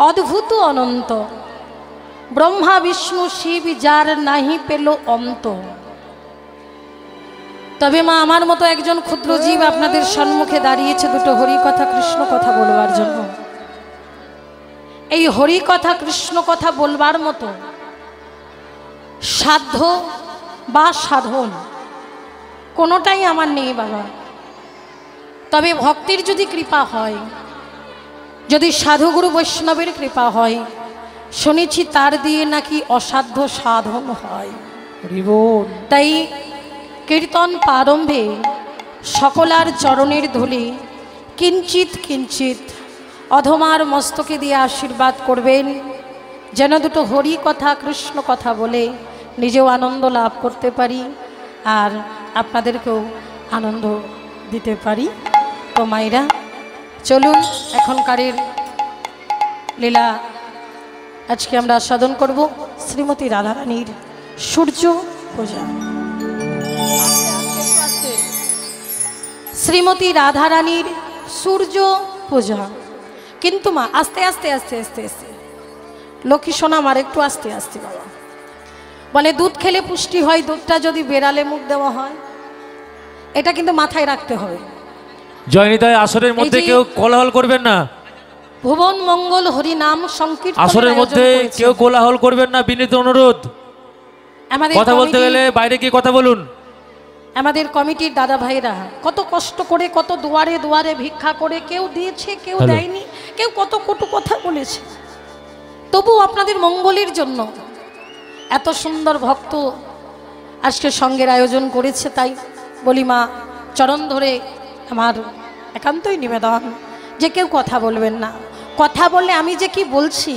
অদ্ভুত অনন্ত, ব্রহ্মা বিষ্ণু শিব যার নাহি পেল অন্ত। তবে মা আমার মতো একজন ক্ষুদ্র জীব আপনাদের সম্মুখে দাঁড়িয়েছে দুটো হরি কথা কৃষ্ণ কথা বলবার জন্য। এই হরি কথা কৃষ্ণ কথা বলবার মতো সাধ্য বা সাধন কোনোটাই আমার নেই বাবা। তবে ভক্তির যদি কৃপা হয়, যদি সাধুগুরু বৈষ্ণবের কৃপা হয়, শুনেছি তার দিয়ে নাকি অসাধ্য সাধন হয়। তাই কীর্তন প্রারম্ভে সকলার চরণের ধুলি কিঞ্চিত কিঞ্চিত অধমার মস্তকে দিয়ে আশীর্বাদ করবেন, যেন দুটো হরি কথা কৃষ্ণ কথা বলে নিজেও আনন্দ লাভ করতে পারি আর আপনাদেরকেও আনন্দ দিতে পারি। তো মায়েরা চলুন, এখনকারের লীলা আজকে আমরা আস্বাদন করব শ্রীমতী রাধারানীর সূর্য পূজা। শ্রীমতী রাধারানীর সূর্য পূজা। কিন্তু মা আস্তে আস্তে আস্তে আস্তে আস্তে, লক্ষ্মী সোনা আমার একটু আস্তে আস্তে বাবা। বলে দুধ খেলে পুষ্টি হয়, দুধটা যদি বেড়ালে মুখ দেওয়া হয়, এটা কিন্তু মাথায় রাখতে হবে। জয়নিতাই আসরের মধ্যে কেউ কোলাহল করবেন না। ভুবন মঙ্গল হরি নাম সংকীর্তন আসরের মধ্যে কেউ কোলাহল করবেন না, বিনীত অনুরোধ। কথা বলতে গেলে বাইরে গিয়ে কথা বলুন। আমাদের কমিটির দাদা ভাইরা কত কষ্ট করে, কত দুয়ারে দুয়ারে ভিক্ষা করে, কেউ দিয়েছে কেউ দেয়নি, কেউ কত কটু কথা বলেছে, তবু আপনাদের মঙ্গলের জন্য এত সুন্দর ভক্ত আজকে সঙ্গের আয়োজন করেছে। তাই বলি মা চরণ ধরে আমার একান্তই নিবেদন যে কেউ কথা বলবেন না। কথা বললে আমি যে কি বলছি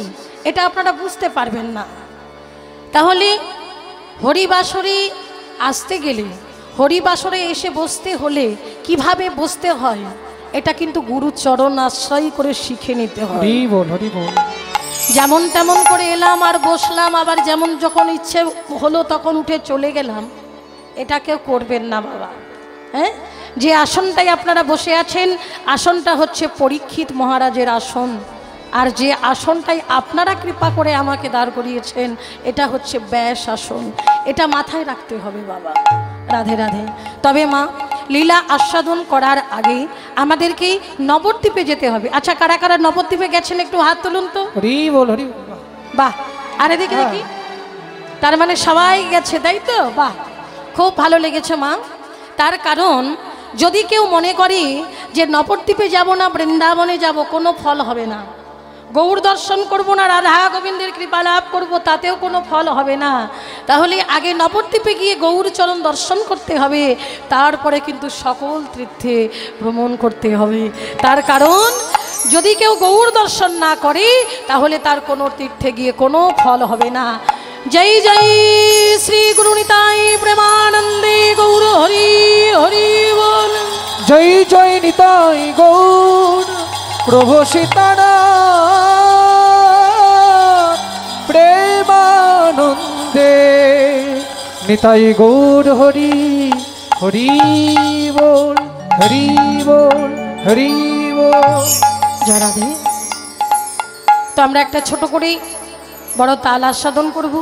এটা আপনারা বুঝতে পারবেন না। তাহলে হরিবাসরে আসতে গেলে, হরিবাসরে এসে বসতে হলে কিভাবে বসতে হয় এটা কিন্তু গুরু চরণ আশ্রয় করে শিখে নিতে হয়। যেমন তেমন করে এলাম আর বসলাম, আবার যেমন যখন ইচ্ছে হলো তখন উঠে চলে গেলাম, এটা কেউ করবেন না বাবা। হ্যাঁ, যে আসনটাই আপনারা বসে আছেন আসনটা হচ্ছে পরীক্ষিত মহারাজের আসন, আর যে আসনটাই আপনারা কৃপা করে আমাকে দাঁড় করিয়েছেন এটা হচ্ছে ব্যাস আসন। এটা মাথায় রাখতে হবে বাবা। রাধে রাধে। তবে মা লীলা আস্বাদন করার আগে আমাদেরকে নবদ্বীপে যেতে হবে। আচ্ছা, কারা কারা নবদ্বীপে গেছেন একটু হাত তুলুন তো। বাহ, আরে দেখি দেখি, তার মানে সবাই গেছে তাই তো? বাহ, খুব ভালো লেগেছে মা। তার কারণ যদি কেউ মনে করে যে নবদ্বীপে যাব না, বৃন্দাবনে যাব, কোনো ফল হবে না। গৌর দর্শন করব না, রাধা গোবিন্দের কৃপা লাভ করব, তাতেও কোনো ফল হবে না। তাহলে আগে নবদ্বীপে গিয়ে গৌর চরণ দর্শন করতে হবে, তারপরে কিন্তু সকল তীর্থে ভ্রমণ করতে হবে। তার কারণ যদি কেউ গৌর দর্শন না করে তাহলে তার কোনো তীর্থে গিয়ে কোনো ফল হবে না। জয় জয় শ্রী গুরু নিতাই প্রেমানন্দে গৌর হরি হরি বল। জয় জয় নিতাই গৌর প্রভু সীতারাম প্রেমানন্দে নিতাই গৌর হরি হরি বল হরি বল হরি বল। জয় রাধে। তো আমরা একটা ছোট করেই বড় তাল আস্বাদন করব,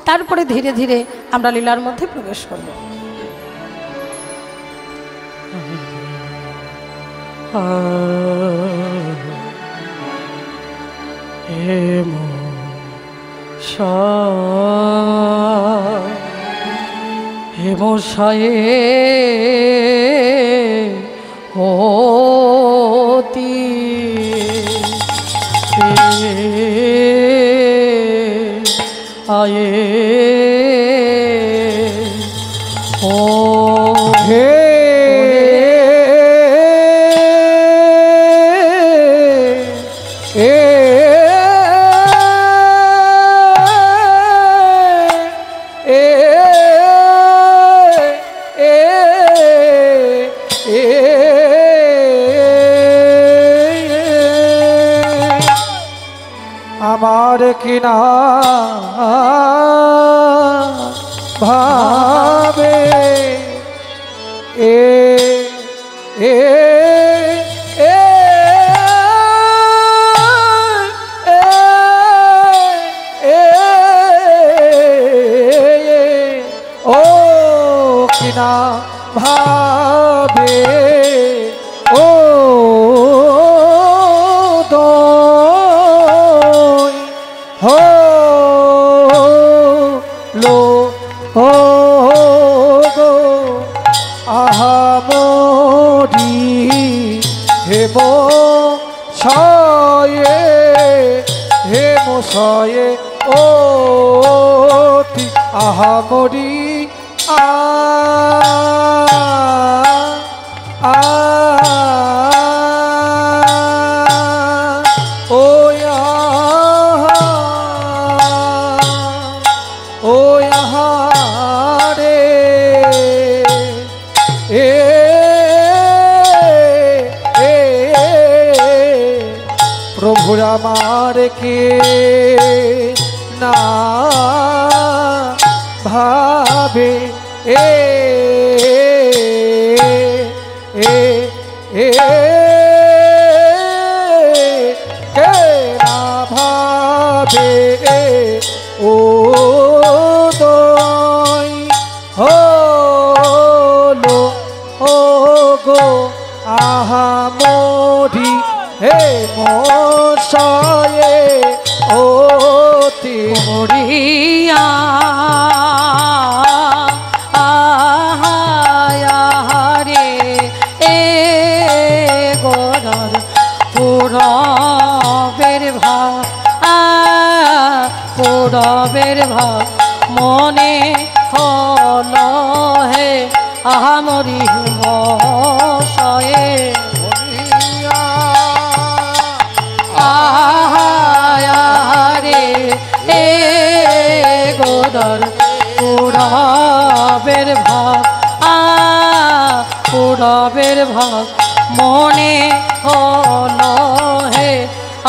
তারপরে ধীরে ধীরে আমরা লীলার মধ্যে প্রবেশ করব। হেমশায়ে অতি আয়ে ও হে আমার কিনা ভাবে এ এ এ এ মশায়ে হে মশায়ে অতি আহামরি আ আ ও রে প্রভু আমার কে না ভাবে এ এ এ কে না ভাবে ও দই হলো ও গো আহামরি হে মশায়ে অতি মরিয়া রে এ গরার পুরবের ভাব পুরবের ভাব মনে হল হে আহামরি মশায়ে রে এ গোদর পুরবের ভাব পুরবের ভাব মনে হল হে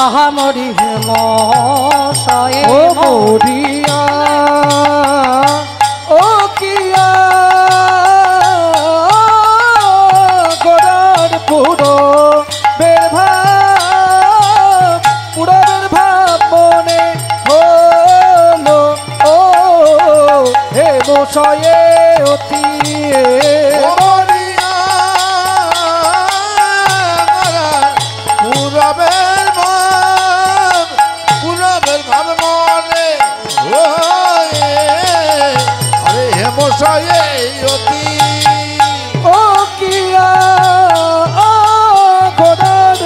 আহামরি মশায়ে ও মরিয়া ও কিয়া গোরার পুরো বের ভাব পুরবের ভাব মনে হলো ও হে মশায়ে অতি ও কিয়া গোরার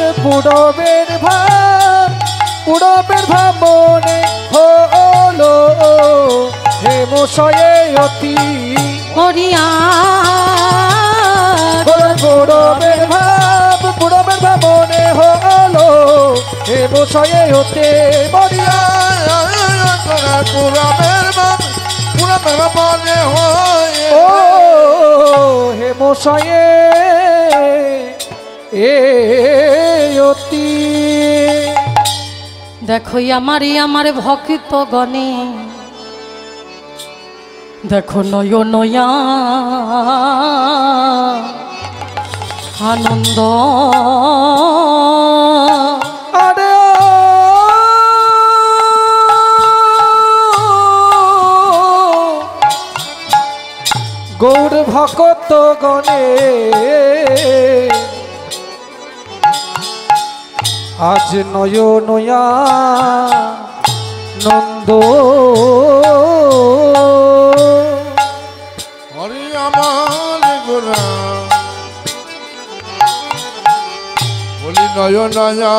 পুরবের ভাব মনে হলো হে মশায়ে অতি মরিয়া পুরবের ভাব মনে হলো হে মশায়ে হতে মরিয়া পুরবের ভাব মনে হয় ও হে মশায়ে এ অতি দেখো আমার ভক্ত গণে দেখো নয়া আনন্দ আরে গৌর ভক্ত গণে আজ নয়া নন্দ হরি আমার গোরা বলি নয়া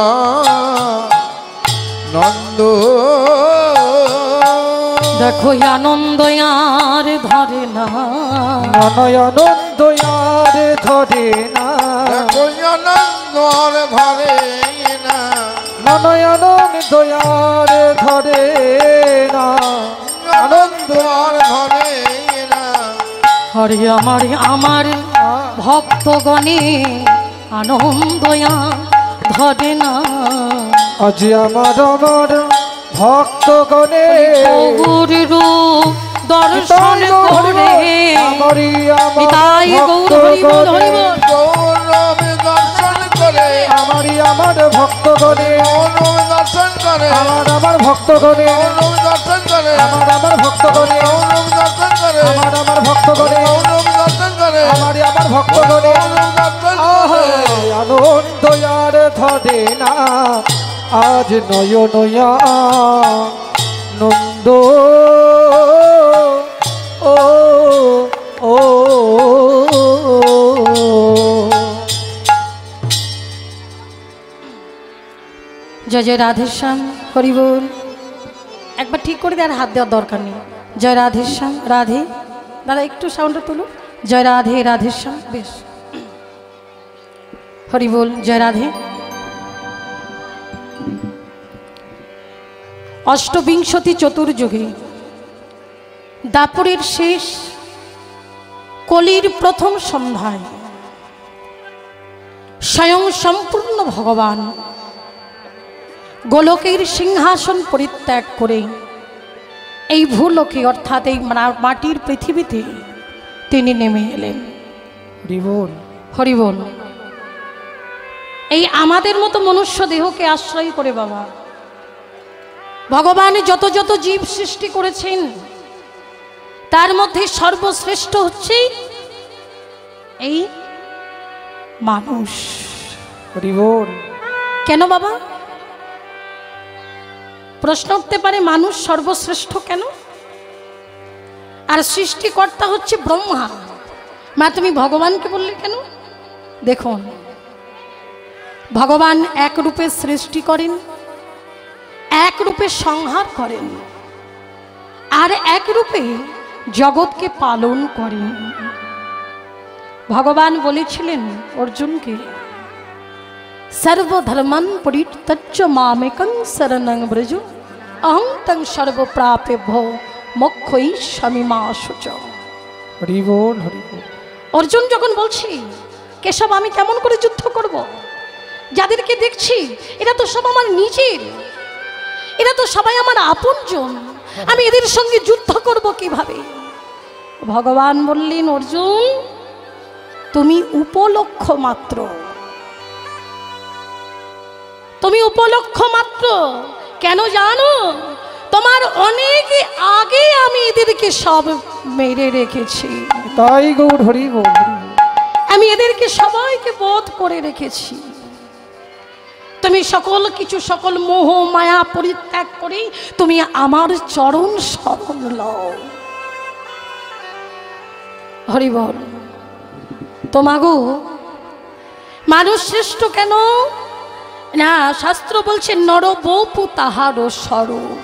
নন্দ দেখো আনন্দ আর ধরে না নয়নন্দ আর ধরে না নন্দ ধরে না নয়নন্দ আর ধরে না আনন্দ আর ধরে না হরে আমার ভক্তগণে আনন্দ ধরে না আজ আমার ভক্তগণে গৌর রূপ দর্শন করে নিতাই গৌর হরি বল হরি বল গৌরবে দর্শন করে আমার ভক্তগণে গৌরবে দর্শন করে আমার ভক্তগণে গৌরবে দর্শন করে আমার ভক্তগণে গৌরবে দর্শন করে আমার ভক্তগণে গৌরবে দর্শন করে আমার ভক্তগণে গৌরবে দর্শন করে আনন্দ আর ধরে না আজ নয়া নন্দ ও ও জয় জয় রাধেশ্যাম, হরি বল। একবার ঠিক করে দেওয়ার হাত দেওয়ার দরকার নেই। জয় রাধেশ্যাম, রাধে। দাদা একটু সাউন্ডটা তুলুন। জয় রাধে, রাধেশ্যাম, বেশ। হরি বল, জয় রাধে। অষ্টবিংশতি চতুর্যুগে দাপরের শেষ, কলির প্রথম সন্ধ্যায় স্বয়ং সম্পূর্ণ ভগবান গোলকের সিংহাসন পরিত্যাগ করে এই ভূলোকে অর্থাৎ এই মাটির পৃথিবীতে তিনি নেমে এলেন। হরিবোল। হরিবোল। এই আমাদের মতো মনুষ্য দেহকে আশ্রয় করে বাবা ভগবান যত যত জীব সৃষ্টি করেছেন তার মধ্যে সর্বশ্রেষ্ঠ হচ্ছে এই মানুষ। হরিবোল। কেন বাবা? প্রশ্ন উঠতে পারে মানুষ সর্বশ্রেষ্ঠ কেন? আর সৃষ্টিকর্তা হচ্ছে ব্রহ্মা। মা তুমি ভগবানকে বললে কেন? দেখুন, ভগবান এক রূপে সৃষ্টি করেন, এক রূপে সংহার করেন, আর এক রূপে জগৎকে পালন করেন। ভগবান বলেছিলেন অর্জুনকে, সর্বধর্মান পরিত্যজ্য মামেকং শরণং ব্রজ অহং তং সর্বপ্রাপেভ্যো মোক্ষয়িষ্যামি মা শুচঃ। হরিবোল, হরিবোল। অর্জুন যখন বলছি কেশব আমি কেমন করে যুদ্ধ করব, যাদেরকে দেখছি এরা তো সব আমার নিজের, এরা তো সবাই আমার আপনজন, আমি এদের সঙ্গে যুদ্ধ করব কিভাবে? ভগবান বললেন, অর্জুন তুমি উপলক্ষ মাত্র, তুমি উপলক্ষ মাত্র। কেন জানো? তোমার অনেক আগে আমি এদেরকে সব মেরে রেখেছি। তাই গৌর, হরিবোল। আমি এদেরকে সবাইকে বধ করে রেখেছি। তুমি সকল কিছু, সকল মোহ মায়া পরিত্যাগ করে তুমি আমার চরণ শরণ লও। হরিবল। তোমাগো মানুষ শ্রেষ্ঠ কেন না? শাস্ত্র বলছে নর বপু তাহার স্বরূপ।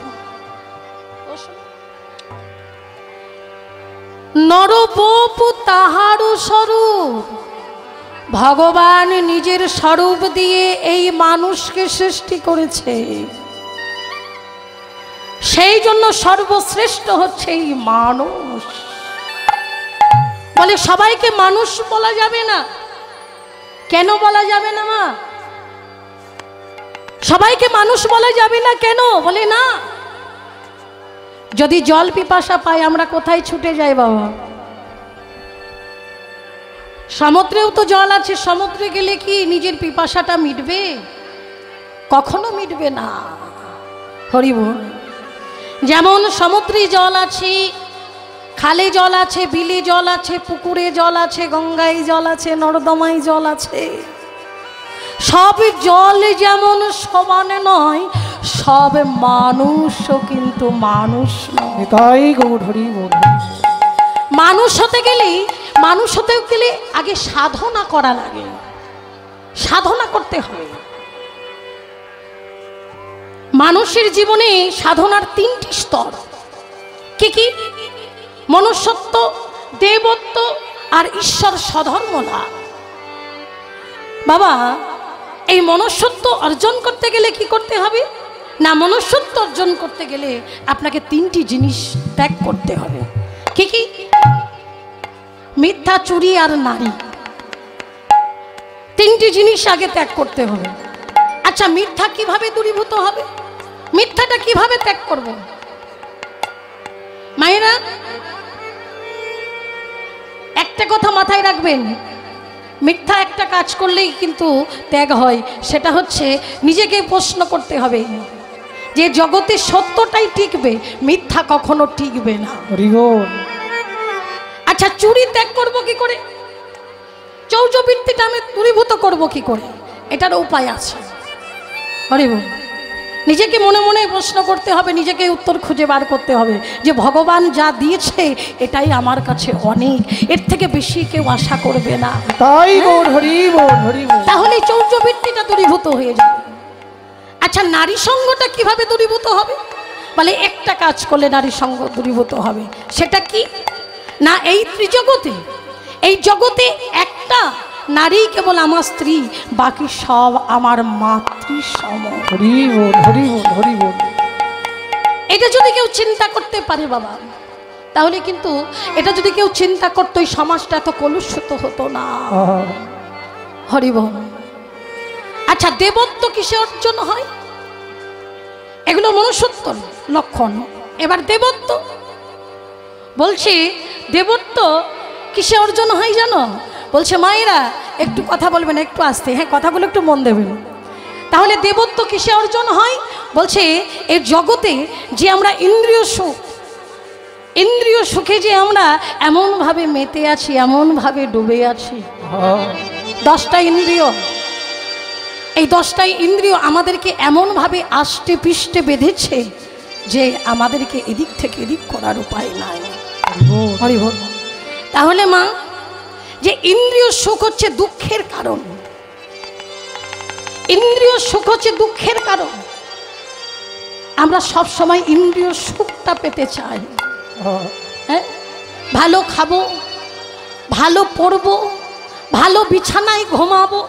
নর বপু তাহার স্বরূপ। ভগবান নিজের স্বরূপ দিয়ে এই মানুষকে সৃষ্টি করেছে, সেই জন্য সর্বশ্রেষ্ঠ হচ্ছে এই মানুষ। বলে সবাইকে মানুষ বলা যাবে না। কেন বলা যাবে না মা? সবাইকে মানুষ বলা যাবে না কেন? বলে না, যদি জল পিপাসা পাই আমরা কোথায় ছুটে যাই বাবা? সমুদ্রেও তো জল আছে, সমুদ্রে গেলে কি নিজের পিপাসাটা মিটবে? কখনো মিটবে না। হরিবোল। যেমন সমুদ্রে জল আছে, খালে জল আছে, বিলে জল আছে, পুকুরে জল আছে, গঙ্গায় জল আছে, নর্দমায় জল আছে। সব জল যেমন সমান নয়, সব মানুষও কিন্তু মানুষ নয়। তাই গৌর, হরিবোল। মানুষ হতে গেলে, মানুষ হতে গেলে আগে সাধনা করা লাগে, সাধনা করতে হবে। মানুষের জীবনে সাধনার তিনটি স্তর। কি কি? মনুষ্যত্ব, দেবত্ব আর ঈশ্বর স্বধর্ম লাভ। বাবা এই মনুষ্যত্ব অর্জন করতে গেলে কি করতে হবে না? মনুষ্যত্ব অর্জন করতে গেলে আপনাকে তিনটি জিনিস ত্যাগ করতে হবে। কি কি? মিথ্যা, চুরি আর নারী। তিনটি জিনিস আগে ত্যাগ করতে হবে। আচ্ছা মিথ্যা কিভাবে দূরীভূত হবে? মিথ্যাটা কিভাবে ত্যাগ করব? মায়েরা একটা কথা মাথায় রাখবেন, মিথ্যা একটা কাজ করলেই কিন্তু ত্যাগ হয়। সেটা হচ্ছে নিজেকে প্রশ্ন করতে হবে যে জগতে সত্যটাই টিকবে, মিথ্যা কখনো টিকবে না। হরিবোল। আচ্ছা চুরি ত্যাগ করব কি করে? চৌর্যবৃত্তিটা আমি দূরীভূত করব কি করে? এটার উপায় আছে। হরিবোল। নিজেকে মনে মনে প্রশ্ন করতে হবে, নিজেকে উত্তর খুঁজে বার করতে হবে যে ভগবান যা দিয়েছে এটাই আমার কাছে অনেক, এর থেকে বেশি কেউ আশা করবে না। তাই গৌর, হরিবোল, হরিবোল। তাহলে চৌর্যবৃত্তিটা দূরীভূত হয়ে যাবে। আচ্ছা, নারী সঙ্গটা কিভাবে দূরীভূত হবে? বলে একটা কাজ করলে নারী সঙ্গ দূরীভূত হবে। সেটা কি না, এই ত্রিজগতে, এই জগতে একটা নারী কেবল আমার স্ত্রী, বাকি সব আমার মাতৃ সম। হরি বল, হরি বল, হরি বল। এটা যদি কেউ চিন্তা করতে পারে বাবা, তাহলে কিন্তু এটা যদি কেউ চিন্তা করতো এই সমাজটা এত কলুষিত হতো না। হরি বল। আচ্ছা, দেবত্ব কিসে অর্জন হয়? এগুলো মনুষ্যত্ব লক্ষণ। এবার দেবত্ব বলছি, দেবত্ব কিসে অর্জন হয় জানো? বলছে মায়েরা একটু কথা বলবেন, একটু আস্তে, হ্যাঁ কথাগুলো একটু মন দেবেন। তাহলে দেবত্ব কিসে অর্জন হয়? বলছে এই জগতে যে আমরা ইন্দ্রিয় সুখ, ইন্দ্রিয় সুখে যে আমরা এমনভাবে মেতে আছি, এমনভাবে ডুবে আছি। 10টা ইন্দ্রিয়, এই 10টাই ইন্দ্রিয় আমাদেরকে এমনভাবে আষ্টে পিষ্টে বেঁধেছে যে আমাদেরকে এদিক থেকে এদিক করার উপায় নাই। হরি বল। তাহলে মা, যে ইন্দ্রিয় সুখ হচ্ছে দুঃখের কারণ, ইন্দ্রিয় সুখ হচ্ছে দুঃখের কারণ। আমরা সব সময় ইন্দ্রিয় সুখটা পেতে চাই। হ্যাঁ, ভালো খাবো, ভালো পড়বো, ভালো বিছানায় ঘুমাবো,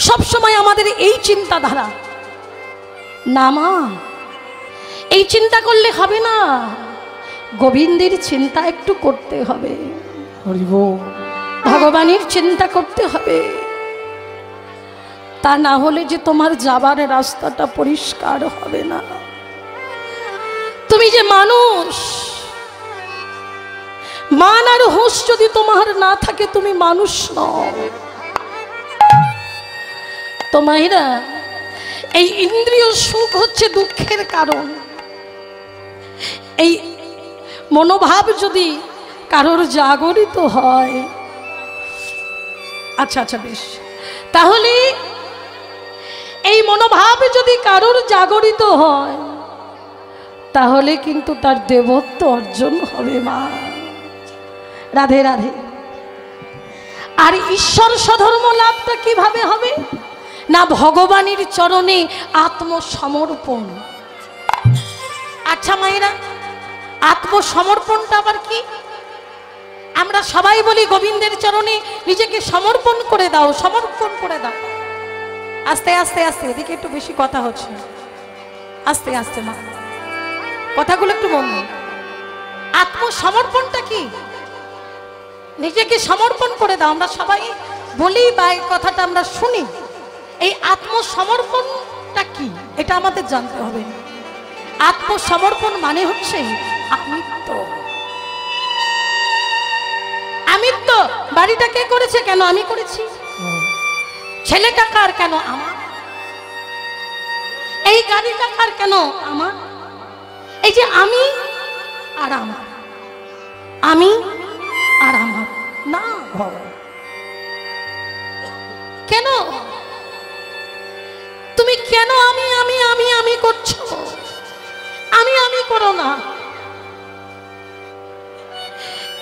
সব সময় আমাদের এই চিন্তাধারা। না মা, এই চিন্তা করলে হবে না, গোবিন্দের চিন্তা একটু করতে হবে, ভগবানের চিন্তা করতে হবে। তা না হলে যে তোমার যাবার রাস্তাটা পরিষ্কার হবে না। তুমি যে মানুষ, মান আর হুঁশ যদি তোমার না থাকে তুমি মানুষ নও। তোমারা এই ইন্দ্রিয় সুখ হচ্ছে দুঃখের কারণ। এই মনোভাব যদি কারোর জাগরিত হয়, আচ্ছা আচ্ছা বেশ, তাহলে এই মনোভাব যদি কারোর জাগরিত হয় তাহলে কিন্তু তার দেবত্ব অর্জন হবে মা। রাধে রাধে। আর ঈশ্বর স্বধর্ম লাভটা কিভাবে হবে? না, ভগবানের চরণে আত্মসমর্পণ। আচ্ছা মায়েরা, আত্মসমর্পণটা আবার কি? আমরা সবাই বলি গোবিন্দের চরণে নিজেকে সমর্পণ করে দাও, সমর্পণ করে দাও। আস্তে আস্তে আস্তে, এদিকে একটু বেশি কথা হচ্ছে, আস্তে আস্তে মা, কথাগুলো একটু মন দিন। আত্মসমর্পণটা কি? নিজেকে সমর্পণ করে দাও। আমরা সবাই বলি বা এই কথাটা আমরা শুনি। এই আত্মসমর্পণটা কি এটা আমাদের জানতে হবে। আত্মসমর্পণ মানে হচ্ছে আমিত্ব। আমিত্ব। বাড়িটা কে করেছে? কেন আমি করেছি। ছেলেটা কার? কেন আমার। এই গাড়িটা কার? কেন আমার। এই যে আমি আর আমার, আমি আর আমার না। কেন তুমি কেন আমি আমি আমি আমি করছো? আমি আমি করো না।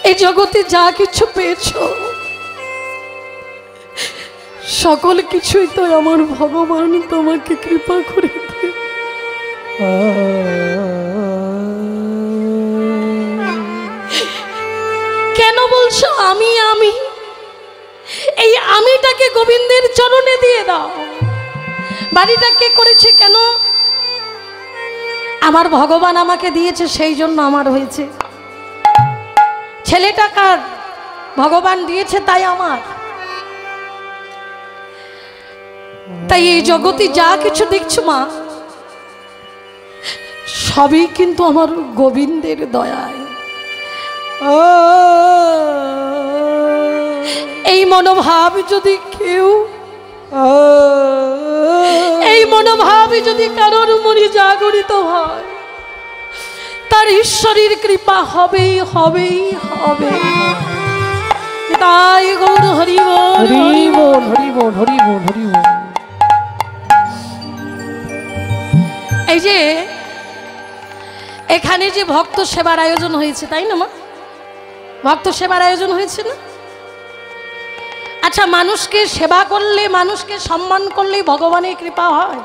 এই জগতে যা কিছু পেয়েছো সকল কিছুই তো আমার ভগবান তোমাকে কৃপা করে দেয়। কেন বলছো আমি আমি? এই আমিটাকে গোবিন্দের চরণে দিয়ে দাও। বাড়িটা কে করেছে? কেন আমার ভগবান আমাকে দিয়েছে, সেই জন্য আমার হয়েছে। ছেলেটা কার? ভগবান দিয়েছে তাই আমার। তাই এই জগতে যা কিছু দেখছো মা, সবই কিন্তু আমার গোবিন্দের দয়ায়। এই মনোভাব যদি কেউ, এই মনোভাব যদি কারোর মনে জাগরিত হয়, তার ঈশ্বরের কৃপা হবেই হবেই হবে। তাই গৌর হরি বল, হরি বল, হরি বল, হরি বল, হরি বল। এই যে এখানে যে ভক্ত সেবার আয়োজন হয়েছে, তাই না মা? ভক্ত সেবার আয়োজন হয়েছে না? আচ্ছা, মানুষকে সেবা করলে, মানুষকে সম্মান করলে ভগবানের কৃপা হয়?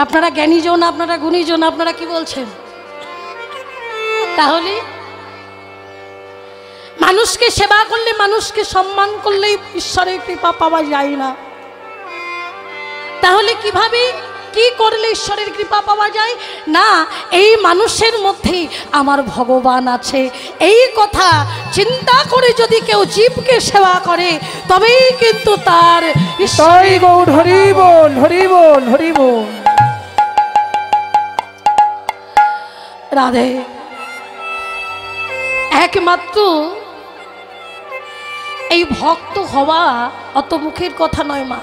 আপনারা জ্ঞানীজন, আপনারা গুণীজন, আপনারা কি বলছেন? তাহলে মানুষকে সেবা করলে, মানুষকে সম্মান করলেই ঈশ্বরের কৃপা পাওয়া যায় না। তাহলে কিভাবে, কি করলে ঈশ্বরের কৃপা পাওয়া যায়? না, এই মানুষের মধ্যেই আমার ভগবান আছে, এই কথা চিন্তা করে যদি কেউ জীবকে সেবা করে তবেই কিন্তু তার তাই গৌর হরি বল, হরি বল, হরি বল। রাধে। একমাত্র এই ভক্ত হওয়া অত মুখের কথা নয় মা।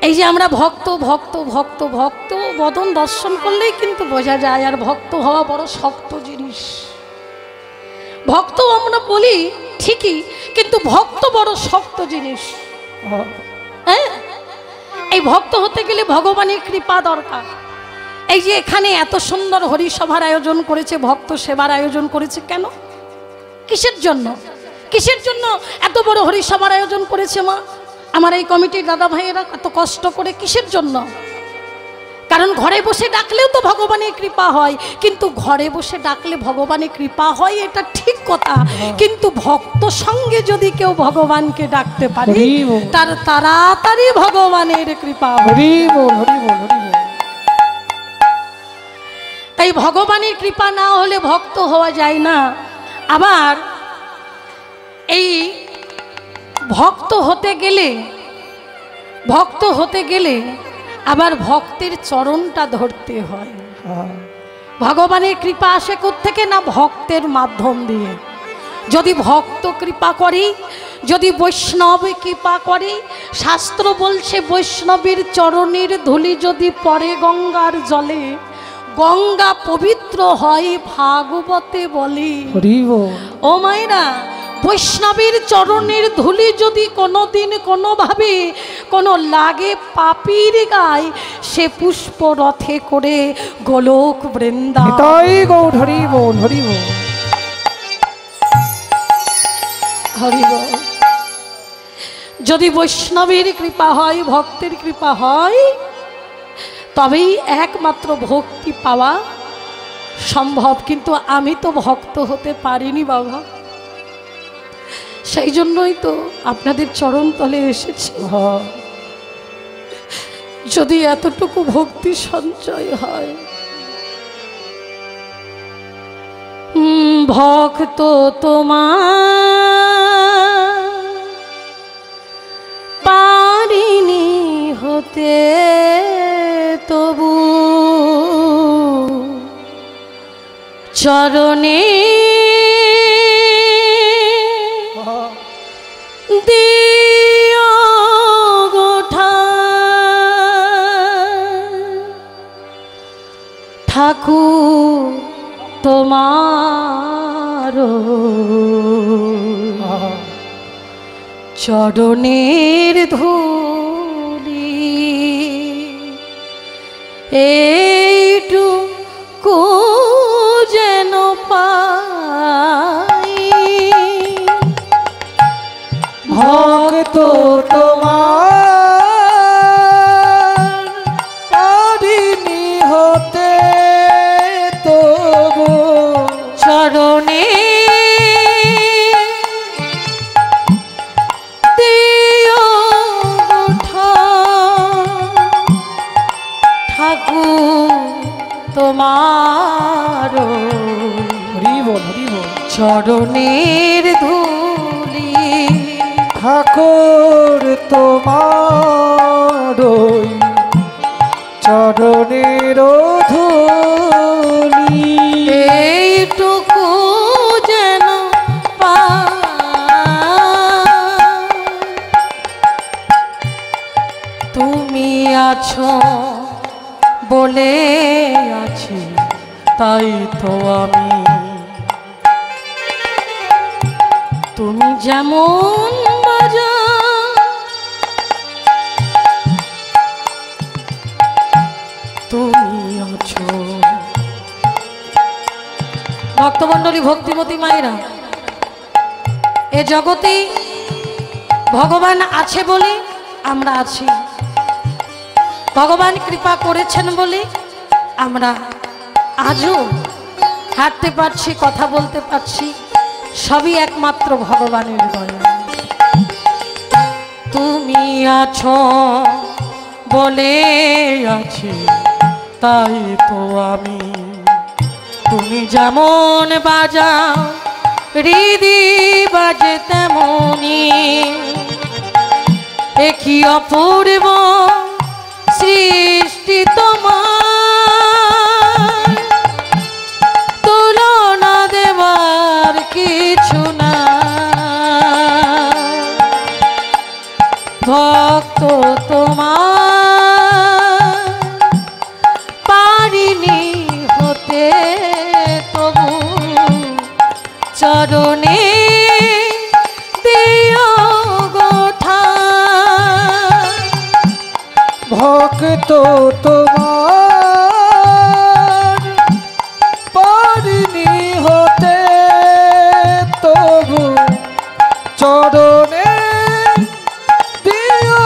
এই যে আমরা ভক্ত ভক্ত ভক্ত ভক্ত বদন দর্শন করলেই কিন্তু বোঝা যায়, আর ভক্ত হওয়া বড় শক্ত জিনিস। ভক্ত আমরা বলি ঠিকই, কিন্তু ভক্ত বড় শক্ত জিনিস। হ্যাঁ, এই ভক্ত হতে গেলে ভগবানের কৃপা দরকার। এই যে এখানে এত সুন্দর হরিসভার আয়োজন করেছে, ভক্ত সেবার আয়োজন করেছে, কেন, কিসের জন্য? কিসের জন্য এত বড় হরিসভার আয়োজন করেছে মা? আমার এই কমিটির দাদা ভাইয়েরা এত কষ্ট করে, কিসের জন্য? কারণ ঘরে বসে ডাকলেও তো ভগবানের কৃপা হয়, কিন্তু ঘরে বসে ডাকলে ভগবানের কৃপা হয় এটা ঠিক কথা, কিন্তু ভক্ত সঙ্গে যদি কেউ ভগবানকে ডাকতে পারে তার তাড়াতাড়ি ভগবানের কৃপা হয়। হরি বল, হরি বল, হরি বল। তাই ভগবানের কৃপা না হলে ভক্ত হওয়া যায় না। আবার এই ভক্ত হতে গেলে আবার ভক্তের চরণটা ধরতে হয়। ভগবানের কৃপা আসে কোত্থেকে? না, ভক্তের মাধ্যম দিয়ে। যদি ভক্ত কৃপা করে, যদি বৈষ্ণব কৃপা করে, শাস্ত্র বলছে বৈষ্ণবের চরণের ধুলি যদি পড়ে গঙ্গার জলে, গঙ্গা পবিত্র হয় ভাগবতে বলে। ও মায়েরা, বৈষ্ণবের চরণের ধুলি যদি কোনোদিন কোনোভাবে কোনো লাগে পাপীর গায়, সে পুষ্প রথে করে গোলক বৃন্দাবন। তাই গৌর হরি বল, হরি বল, হরি বল। যদি বৈষ্ণবের কৃপা হয়, ভক্তের কৃপা হয়, তবেই একমাত্র ভক্তি পাওয়া সম্ভব। কিন্তু আমি তো ভক্ত হতে পারিনি বাবা, সেই জন্যই তো আপনাদের চরণ তলে এসেছি। যদি এতটুকু ভক্তি সঞ্চয় হয়, ভক্ত তোমার পারিনি হতে, তবু চরণে দিও গোঠা, ঠাকুর তোমার চরণের ধূলি এইটুকু যেন পাই, ভক্ত তোমার পারিনি হতে, তবু চরণে দিও গোঠা, ঠাকুর তোমার হরি বল, হরি বল, চরণের ধূলি, ঠাকুর তোমার চরণের ধূলি এইটুকু যেন পাই। তুমি আছো বলে আছি, তাই তো আমি। তুমি যেমন বাজা, তুমি আছো। ভক্তমণ্ডলী, ভক্তিমতী মায়েরা, এ জগতে ভগবান আছে বলে আমরা আছি, ভগবান কৃপা করেছেন বলে আমরা আজও হাঁটতে পারছি, কথা বলতে পারছি, সবই একমাত্র ভগবানের দয়া। তুমি আছো বলে আছি, তাই তো আমি। তুমি যেমন বাজাও হৃদি বাজে তেমনি, একই অপূর্ব সৃষ্টি তোমার, তুলনা দেবার কিছু না। ভক্ত তোমার পারিনি হতে, তবু চরণে দিও গোঠা। ভক্ত তোমার পারিনি হতে, তবু চরণে দিও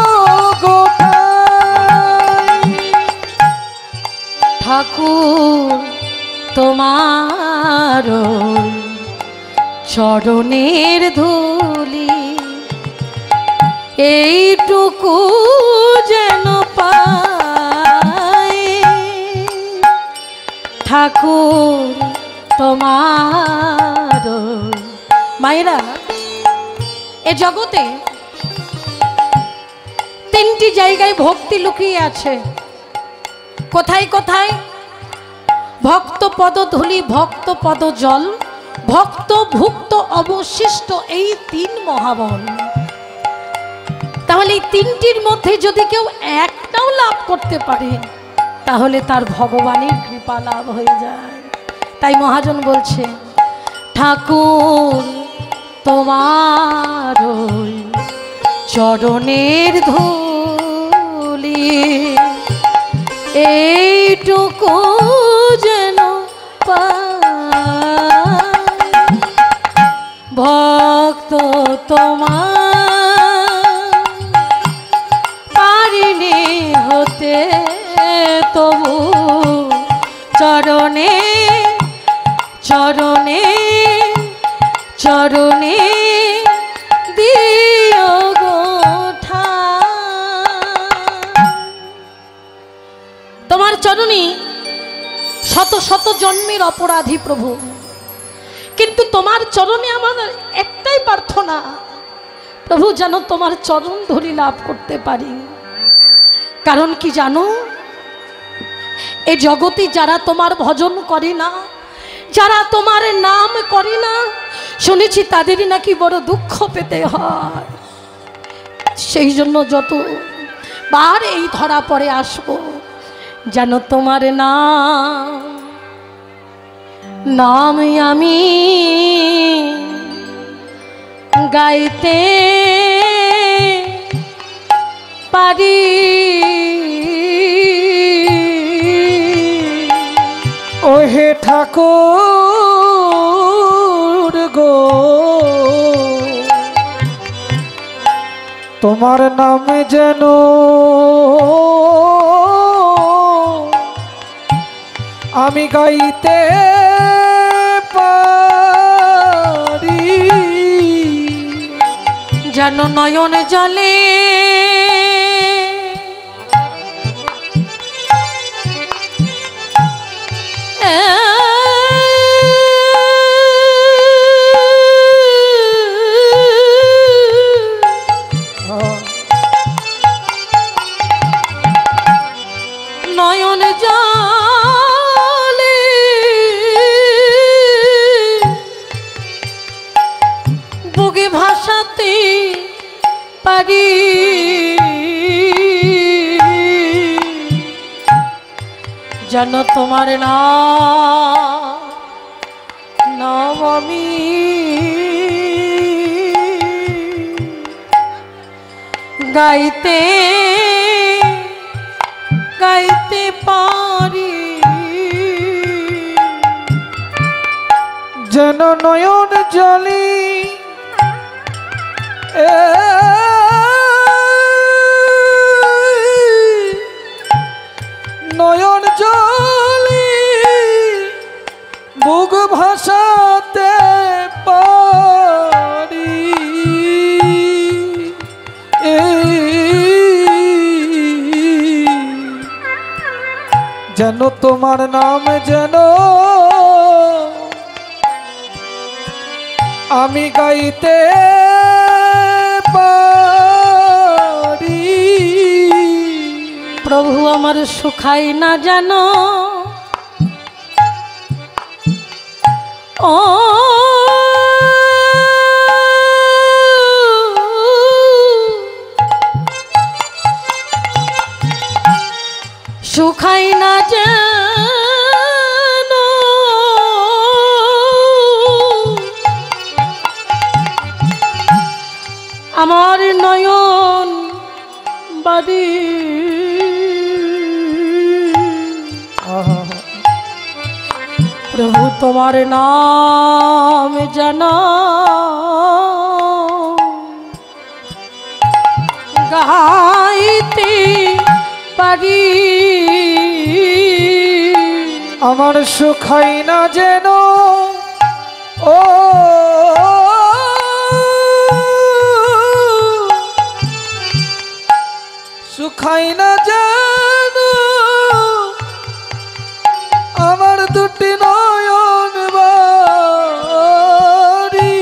গোঠাই। ঠাকুর তোমার চরণের ধুলি, এইটুকু যেন পাই। ঠাকুর তোমার। মায়েরা, এ জগতে তিনটি জায়গায় ভক্তি লুকিয়ে আছে। কোথায় কোথায়? ভক্ত পদধূলি, ভক্ত পদ জল, ভক্ত ভুক্ত অবশিষ্ট, এই তিন মহাবল। তাহলে এই তিনটির মধ্যে যদি কেউ একটাও লাভ করতে পারে, তাহলে তার ভগবানের কৃপা লাভ হয়ে যায়। তাই মহাজন বলছে, ঠাকুর তোমার চরণের ধুলি, এইটুকু যেন পাই। ভক্ত তোমার পারিনি হতে, তবু চরণে চরণে চরণে দিও গোঠা। তোমার চরণে শত শত জন্মের অপরাধী প্রভু, কিন্তু তোমার চরণে আমাদের একটাই প্রার্থনা, প্রভু যেন তোমার চরণ ধরি লাভ করতে পারি। কারণ কি জানো, এ জগতে যারা তোমার ভজন করে না, যারা তোমার নাম করে না, শুনেছি তাদেরই নাকি বড় দুঃখ পেতে হয়। সেই জন্য যত বার এই ধরা পড়ে আসবো, যেন তোমার নাম আমি গাইতে পারি। ওহে ঠাকুর গো, তোমার নামে যেন আমি গাইতে পারি। যেন নয়ন জলে নয়ন জলে বুকে ভাসাতে পারি। যেন তোমার নাম আমি গাইতে গাইতে পারি। যেন নয়ন জলি যেন তোমার নাম যেন আমি গাইতে পারি। প্রভু আমার সুখাই না জানো ও সুখাই না জানো আমার নয়ন বাড়ি। প্রভু তোমার নাম জানো গাইতে পারি। আমার সুখাই না যেন ও সুখাই না যেন আমার দুটি নয়ন বাড়ি।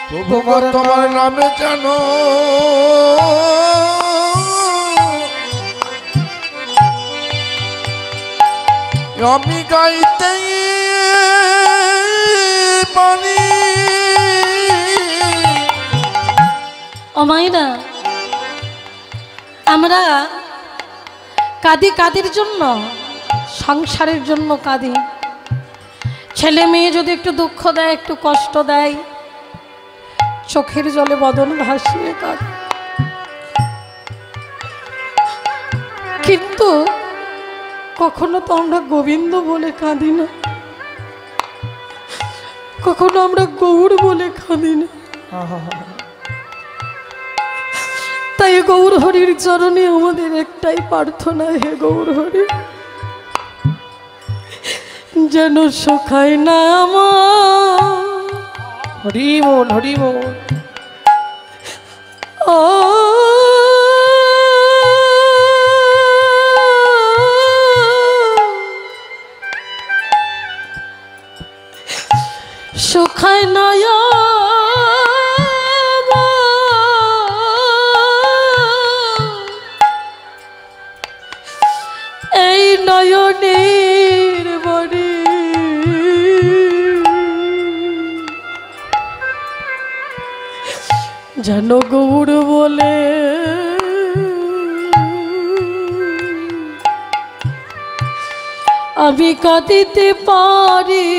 প্রভু গো তোমার নামে জানো আমি গাইতে পারি। ও মাইরা আমরা কাঁদি কাদের জন্য? সংসারের জন্য কাঁদি। ছেলে মেয়ে যদি একটু দুঃখ দেয় একটু কষ্ট দেয় চোখের জলে বদন ভাসিয়ে কাঁদি। কিন্তু কখনো তো আমরা গোবিন্দ বলে কাঁদি না, কখনো আমরা গৌর বলে কাঁদি না। তাই গৌর হরির চরণে আমাদের একটাই প্রার্থনা, হে গৌর হরি যেন সুখায় না আমার। হরি বল হরি বল। ও সুখায় নয় এই নয়নের বড়ি। যেন গৌর বলে আমি কাঁদিতে পারি।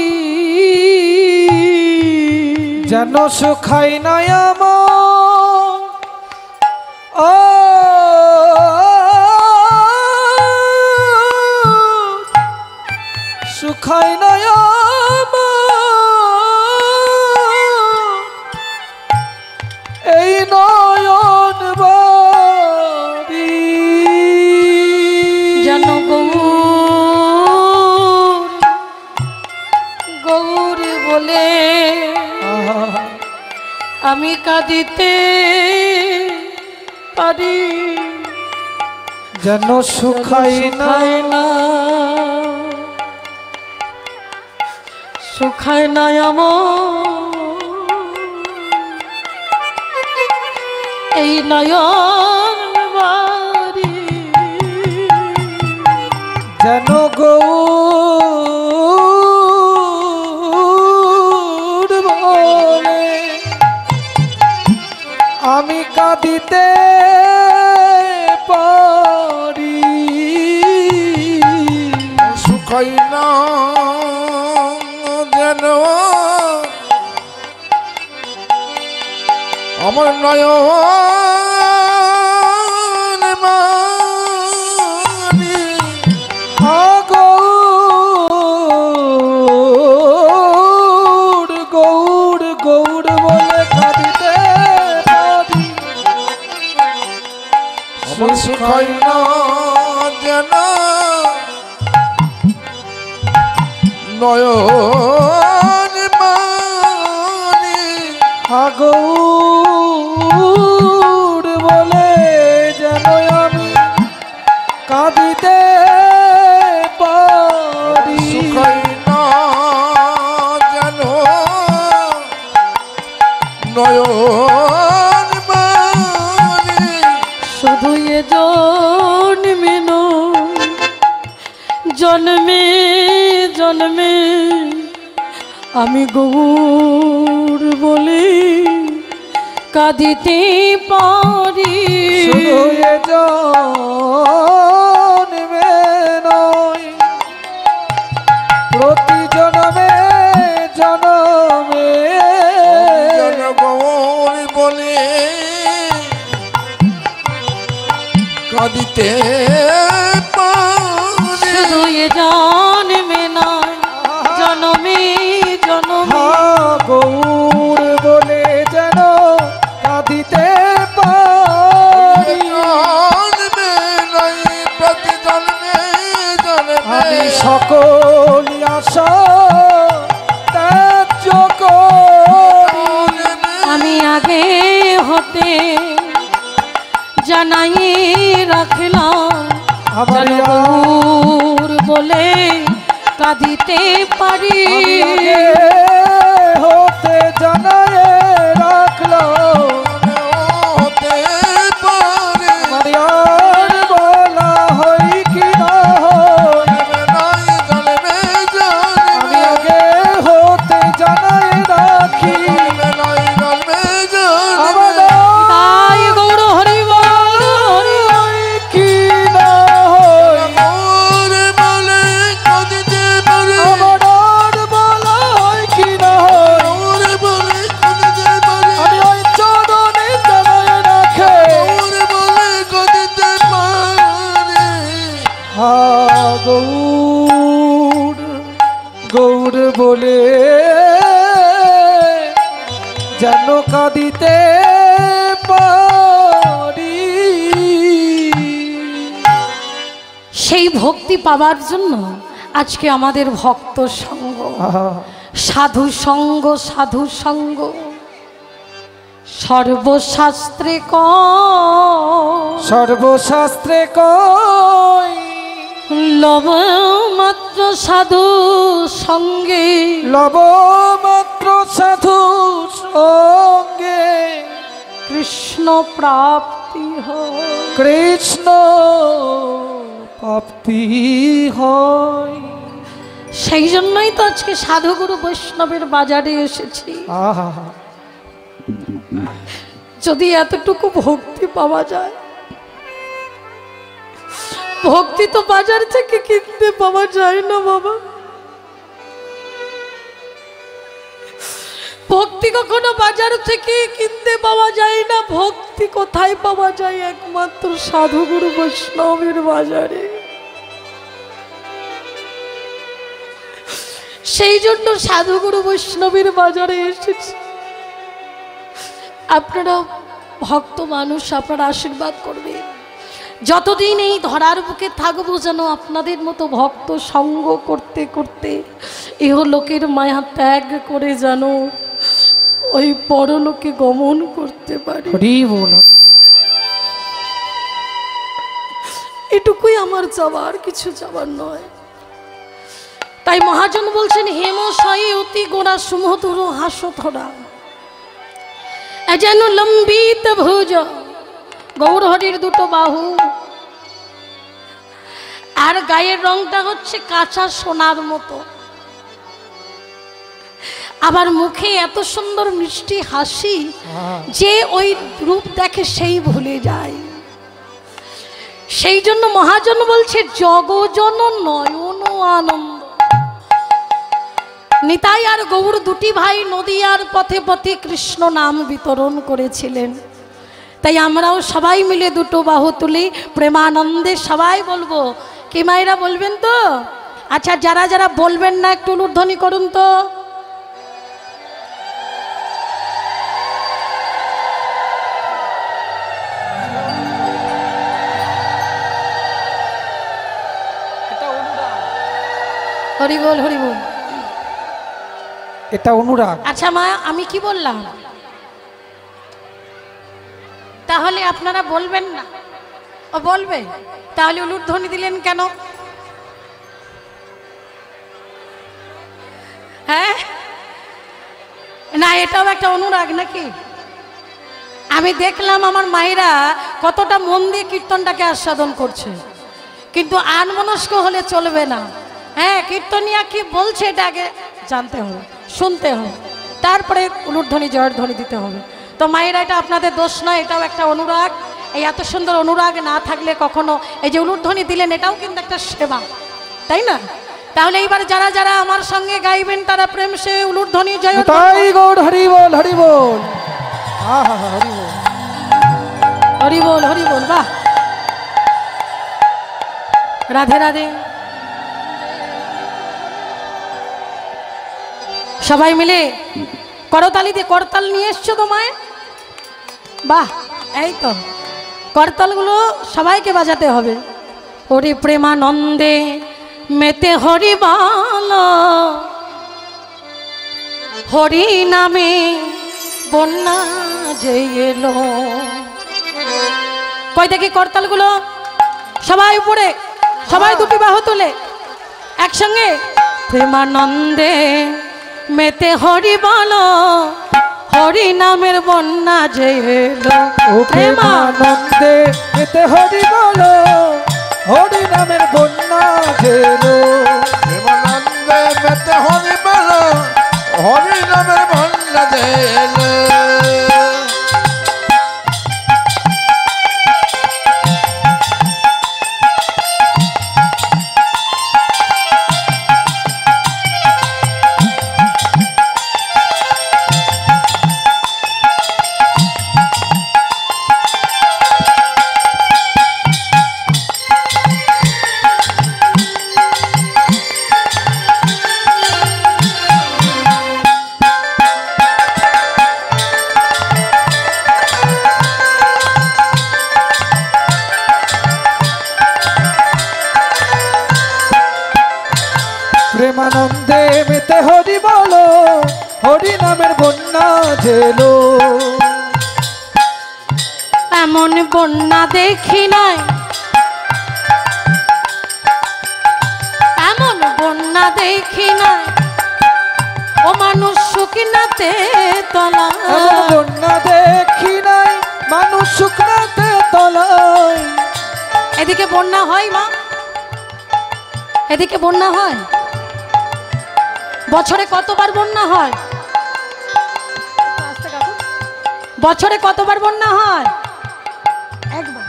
যেন সুখাই নাই আমার ও সুখাই নাই আমার এই নয়ন বাড়ি। যেন গৌর বলে আমি কাঁদিতে পারি। যেন সুখাই না সুখায় না আমার এই নয়ন বাড়ি। যেন গৌর বলে আমি কাঁদিতে পারি। সুখাই না যেন আমার নয়ন বাড়ি। গৌর গৌর গৌর বলে কাঁদিতে পারি। আমার সুখাই না যেন নয়ন বাড়ি। গৌর বলে যেন আমি শুধু এ জন্মে নয়, জন্মে জন্মে আমি গৌর বলে কাঁদিতে পারি। শুধু এ জন্মে নয়, প্রতি জন্মে জন্মে জনগণ বলে কাঁদিতে পারি। শুধু এ জন্মে নয়, জন্মে জন্মে গৌর বলে যেন কাঁদিতে পারি। জন্মে নাই প্রতি জন্মে জন্মে আমি সকল আশা ত্যায্য করি। আমি আগে হতে জানাই রাখলাম, আমার গৌর বলে কাঁদিতে পারি। আমি আগে হতে জানাই রাখলো, হতে পারে আমার আর বলা হয় কি না হয়। নাই জন্মে আমি জন্মে আগে হতে জানাই রাখি, নাই জন্মে জন্মে আমার তাই গৌর হরি বল, হরি বল। হয় কি না হয়। গৌর বলে কাঁদিতে পারে। আমার আর বলা হয় কি না হয়। গৌর বলে কাঁদিতে পারে। আমি ওই চরণে জানাই রাখে, গৌর বলে কাঁদিতে পারে। গৌর গৌর বলে যেন কাঁদিতে পারি। সেই ভক্তি পাবার জন্য আজকে আমাদের ভক্ত সঙ্গ, সাধু সঙ্গ, সাধু সঙ্গ সর্বশাস্ত্রে সর্বশাস্ত্রে কয় লব মাত্র সাধু সঙ্গে, লব মাত্র সাধু সঙ্গে কৃষ্ণ প্রাপ্তি হয়। কৃষ্ণ প্রাপ্তি হয়। সেই জন্যই তো আজকে সাধুগুরু বৈষ্ণবের বাজারে এসেছি। আহা, যদি এতটুকু ভক্তি পাওয়া যায়, ভক্তি তো বাজার থেকে কিনতে পাওয়া যায় না বাবা। ভক্তি কখনো বাজার থেকে কিনতে পাওয়া যায় না। ভক্তি কোথায় পাওয়া যায়? একমাত্র সাধুগুরু বৈষ্ণবের বাজারে। সেই জন্য সাধুগুরু বৈষ্ণবের বাজারে এসেছি। আপনারা ভক্ত মানুষ, আপনারা আশীর্বাদ করবেন। যতদিন এই ধরার বুকে থাকবো যেন আপনাদের মতো ভক্ত সঙ্গ করতে করতে ইহলোকের মায়া ত্যাগ করে যেন ওই পরলোকে গমন করতে পারি। হরি বল। এটুকুই আমার চাওয়ার, কিছু চাওয়ার নয়। তাই মহাজন বলছেন, হেমশয়ে অতি গোড়া সুমধুর হাসো ধরা যেন লম্বিত ভুজ। গৌর হরির দুটো বাহু আর গায়ের রংটা হচ্ছে কাঁচা সোনার মতো, আবার মুখে এত সুন্দর মিষ্টি হাসি যে ওই রূপ দেখে সেই ভুলে যায়। সেই জন্য মহাজন বলছে, জগজন নয়ন আনন্দ। নিতাই আর গৌর দুটি ভাই নদিয়ার পথে পথে কৃষ্ণ নাম বিতরণ করেছিলেন। তাই আমরাও সবাই মিলে দুটো বাহু তুলি প্রেমানন্দে সবাই বলবো। কি মায়েরা বলবেন তো? আচ্ছা, যারা যারা বলবেন না একটু উলুধ্বনি করুন তো। হরি বল, হরি বল। এটা অনুরাগ। আচ্ছা মা, আমি কি বললাম? তাহলে আপনারা বলবেন না? ও বলবে, তাহলে উলুধ্বনি দিলেন কেন? হ্যাঁ, না এটাও একটা অনুরাগ নাকি? আমি দেখলাম আমার মায়েরা কতটা মন দিয়ে কীর্তনটাকে আস্বাদন করছে, কিন্তু আনমনস্ক হলে চলবে না। হ্যাঁ, কীর্তনিয়া কি বলছে এটা আগে জানতে হবে, শুনতে হবে, তারপরে উলুধ্বনি জয়ধ্বনি দিতে হবে। তো মায়েরা, এটা আপনাদের দোষ নয়, এটাও একটা অনুরাগ। এই এত সুন্দর অনুরাগ না থাকলে কখনো এই যে উলুধ্বনি দিলেন, এটাও কিন্তু একটা সেবা, তাই না? তাহলে এইবার যারা যারা আমার সঙ্গে গাইবেন তারা প্রেম সে উলুধ্বনি জয় তাই গৌর হরি বল, হরি বল, আহা হরি বল, হরি বল, হরি বল। বাহ, রাধে রাধে। সবাই মিলে করতালি দিয়ে, করতাল নিয়ে এসছো তো মায়ের? বাহ, এই তো করতালগুলো সবাইকে বাজাতে হবে। হরি প্রেমানন্দে মেতে হরি বল, হরি নামে বন্যা যে এলো। কই দেখি করতালগুলো, সবাই উপরে, সবাই দুটি বাহু তুলে একসঙ্গে। প্রেমানন্দে মেতে হরি বল, হরি নামের বন্যা যে এলো। ও প্রেমানন্দে মেতে হরি বল, হরি নামের বন্যা যে এলো। প্রেমানন্দে মেতে হরি বল, হরি নামের বন্যা যে এলো। প্রেমানন্দে মেতে হরি বল, হরি নামের বন্যা যে এলো। এমন বন্যা দেখি নাই, এমন বন্যা দেখি নাই, ও মানুষ শুকনাতে তলা। এমন বন্যা দেখি নাই, মানুষ শুকনাতে তলায়। এদিকে বন্যা হয় মা, এদিকে বন্যা হয়? বছরে কতবার বন্যা হয়? বছরে কতবার বন্যা হয়? একবার।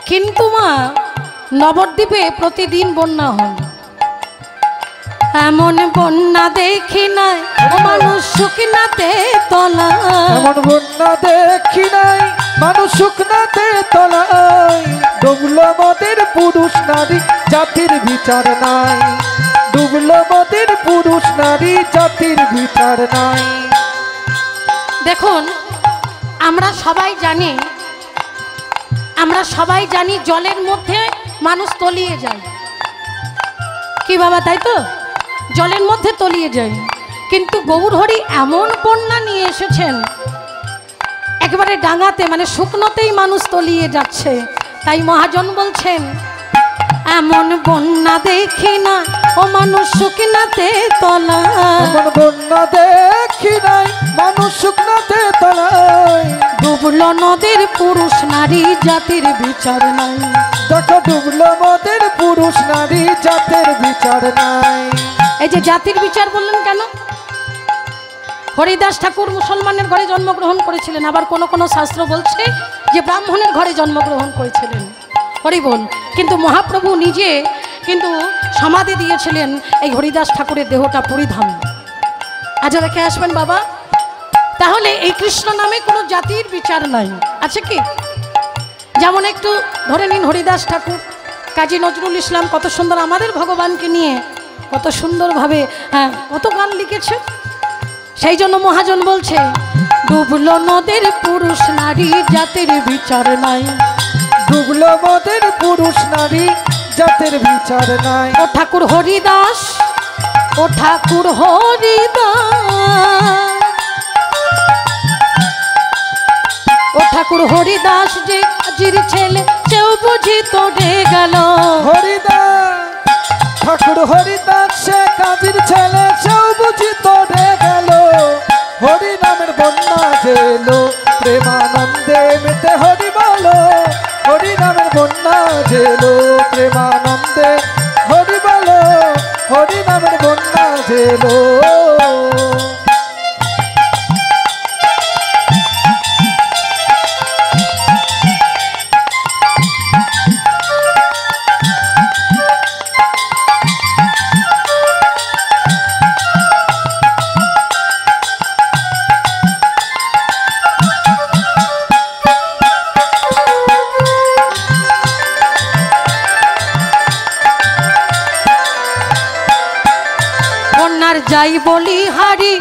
কিন্তু মা, নবদ্বীপে প্রতিদিন বন্যা হয়। এমন বন্যা দেখি নাই, ও মানুষ শুকনাতে তলা। এমন বন্যা দেখি নাই, মানুষ শুকনাতে তলায়। ডুবলো মোদের পুরুষ নারী, জাতির বিচার নাই। ডুবলো মোদের পুরুষ নারী, জাতির বিচার নাই। দেখুন, আমরা সবাই জানি জলের মধ্যে মানুষ তলিয়ে যায়। কি বাবা, তাই তো? জলের মধ্যে তলিয়ে যায়। কিন্তু গৌরহরি এমন বন্যা নিয়ে এসেছেন, একেবারে ডাঙাতে, মানে শুকনোতেই মানুষ তলিয়ে যাচ্ছে। তাই মহাজন বলছেন, এমন বন্যা দেখি না, ও মানুষ শুকনাতে তলা। এমন বন্যা দেখি নাই, মানুষ শুকনাতে তলায়। ডুবলো নদীর পুরুষ নারী, জাতির বিচার নাই। দেখো ডুবলো মোদের পুরুষ নারী, জাতির বিচার নাই। এই যে জাতির বিচার বললেন কেন? হরিদাস ঠাকুর মুসলমানের ঘরে জন্মগ্রহণ করেছিলেন, আবার কোন কোন শাস্ত্র বলছে যে ব্রাহ্মণের ঘরে জন্মগ্রহণ করেছিলেন। হরি বল। কিন্তু মহাপ্রভু নিজে কিন্তু সমাধি দিয়েছিলেন এই হরিদাস ঠাকুরের দেহটা পরিধান। আজ রেখে আসবেন বাবা। তাহলে এই কৃষ্ণ নামে কোনো জাতির বিচার নাই, আছে কি? যেমন একটু ধরে নিন, হরিদাস ঠাকুর, কাজী নজরুল ইসলাম কত সুন্দর আমাদের ভগবানকে নিয়ে কত সুন্দরভাবে কত গান লিখেছে। সেই জন্য মহাজন বলছে, ডুবলো নদের পুরুষ নারী, জাতির বিচার নাই। ডুবলো মোদের পুরুষ নারী, জাতির বিচার নাই। ও ঠাকুর হরিদাস, ও ঠাকুর হরিদাস, ও ঠাকুর হরিদাস যে কাজীর ছেলে, সেও বুঝি তোড়ে গেল। হরিদাস, ঠাকুর হরিদাস সে কাজীর ছেলে, সেও বুঝি তোড়ে গেল। হরি নামের বন্যা যে এলো, প্রেমানন্দে মেতে হরি বলো, হরি নামের বন্যা জেলো। প্রেমানন্দে হরি বলো, হরি নামের বন্যা জেলো। যাই বলি হারি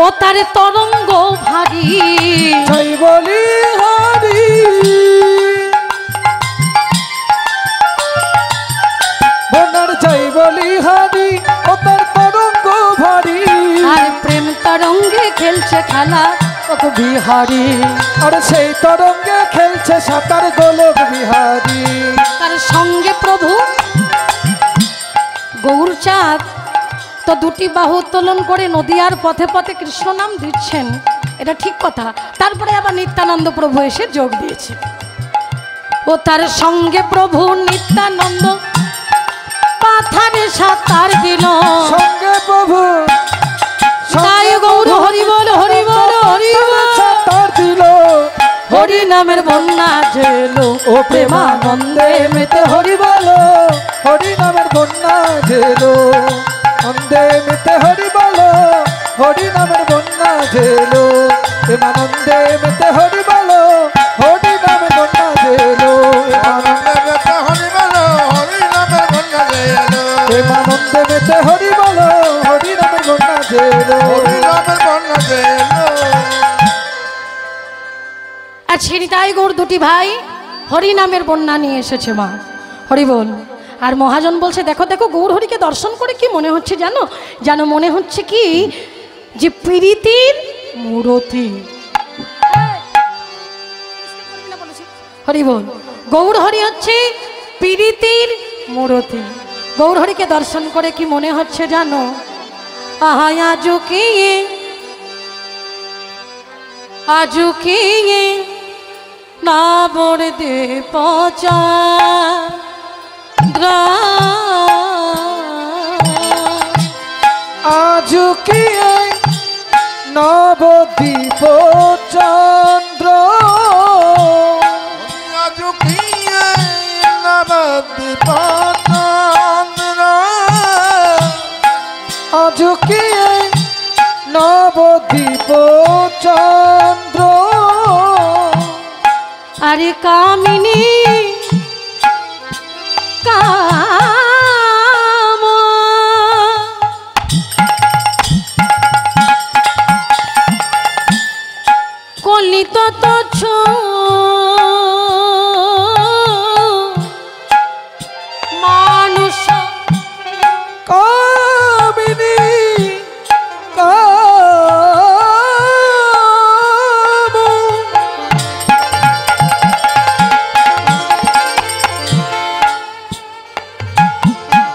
ও তার তরঙ্গ ভারী, যাই বলি হারি বন্যার, যাই বলি হারি ও তার তরঙ্গ ভারী। আর প্রেম তরঙ্গে খেলছে খেলা ও বিহারি, আর সেই তরঙ্গে খেলছে সাঁতার গোলক বিহারি। তার সঙ্গে প্রভু গৌরচাঁদ তো দুটি বাহু উত্তোলন করে নদিয়ার পথে পথে কৃষ্ণ নাম দিচ্ছেন, এটা ঠিক কথা। তারপরে আবার নিত্যানন্দ প্রভু এসে যোগ দিয়েছে। ও তার সঙ্গে প্রভু নিত্যানন্দ পাথারে সাঁতার দিল, সঙ্গে প্রভু তাই গৌর হরি বল হরি বল হরি বল সাঁতার দিল। হরি নামের বন্যা জেলো, ও প্রেমানন্দে মেতে হরি বলো, হরি নামের বন্যা জেলো। নন্দে মেতে হরি বলো, হরি নামের বন্যা জেলো। প্রেমানন্দে মেতে হরি বলো, হরি নামের বন্যা জেলো। আনন্দে মেতে হরি বলো, হরি নামের বন্যা জেলো। প্রেমানন্দে মেতে হরি বলো, হরি নামের বন্যা জেলো। হরি নামের বন্যা জেলো। আর ছেড়িতাই গৌর দুটি ভাই হরি নামের বন্যা নিয়ে এসেছে মা, হরি বল। আর মহাজন বলছে দেখো দেখো গৌর হরিকে দর্শন করে কি মনে হচ্ছে জানো, যেন মনে হচ্ছে কি যে প্রীতির মূরতি। হরি বল। গৌর হরি হচ্ছে প্রীতির মূরতি। গৌর হরিকে দর্শন করে কি মনে হচ্ছে জানো, আহা আজুকে না বড় দে পচা আজকে নবদ্বীপ চন্দ্র, আজকে নবদ্বীপ চন্দ্র, আজকে নবদ্বীপ চন্দ্র। আরে কামিনী কাম কলিত তছ মানুষ কামিনী কাম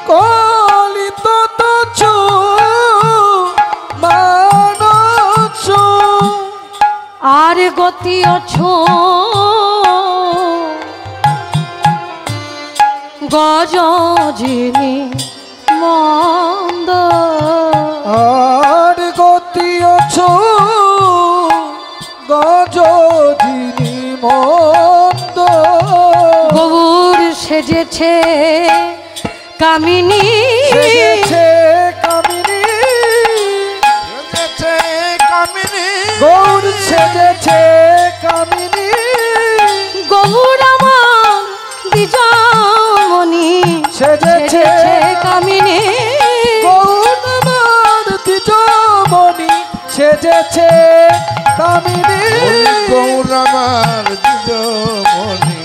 কলিত তছ মানস। আর গতি অছো গজজিনী মন্দ, আর গতি অছো গজজিনী মন্দ। গৌর সেজেছে কামিনী, সেজেছে কামিনী, সেজেছে কামিনী, গৌর সেজেছে কামিনী। গৌর আমার দ্বিজমণি সেজেছে কামিনী, গৌর আমার দ্বিজমণি সেজেছে কামিনী। গৌর আমার দ্বিজমণি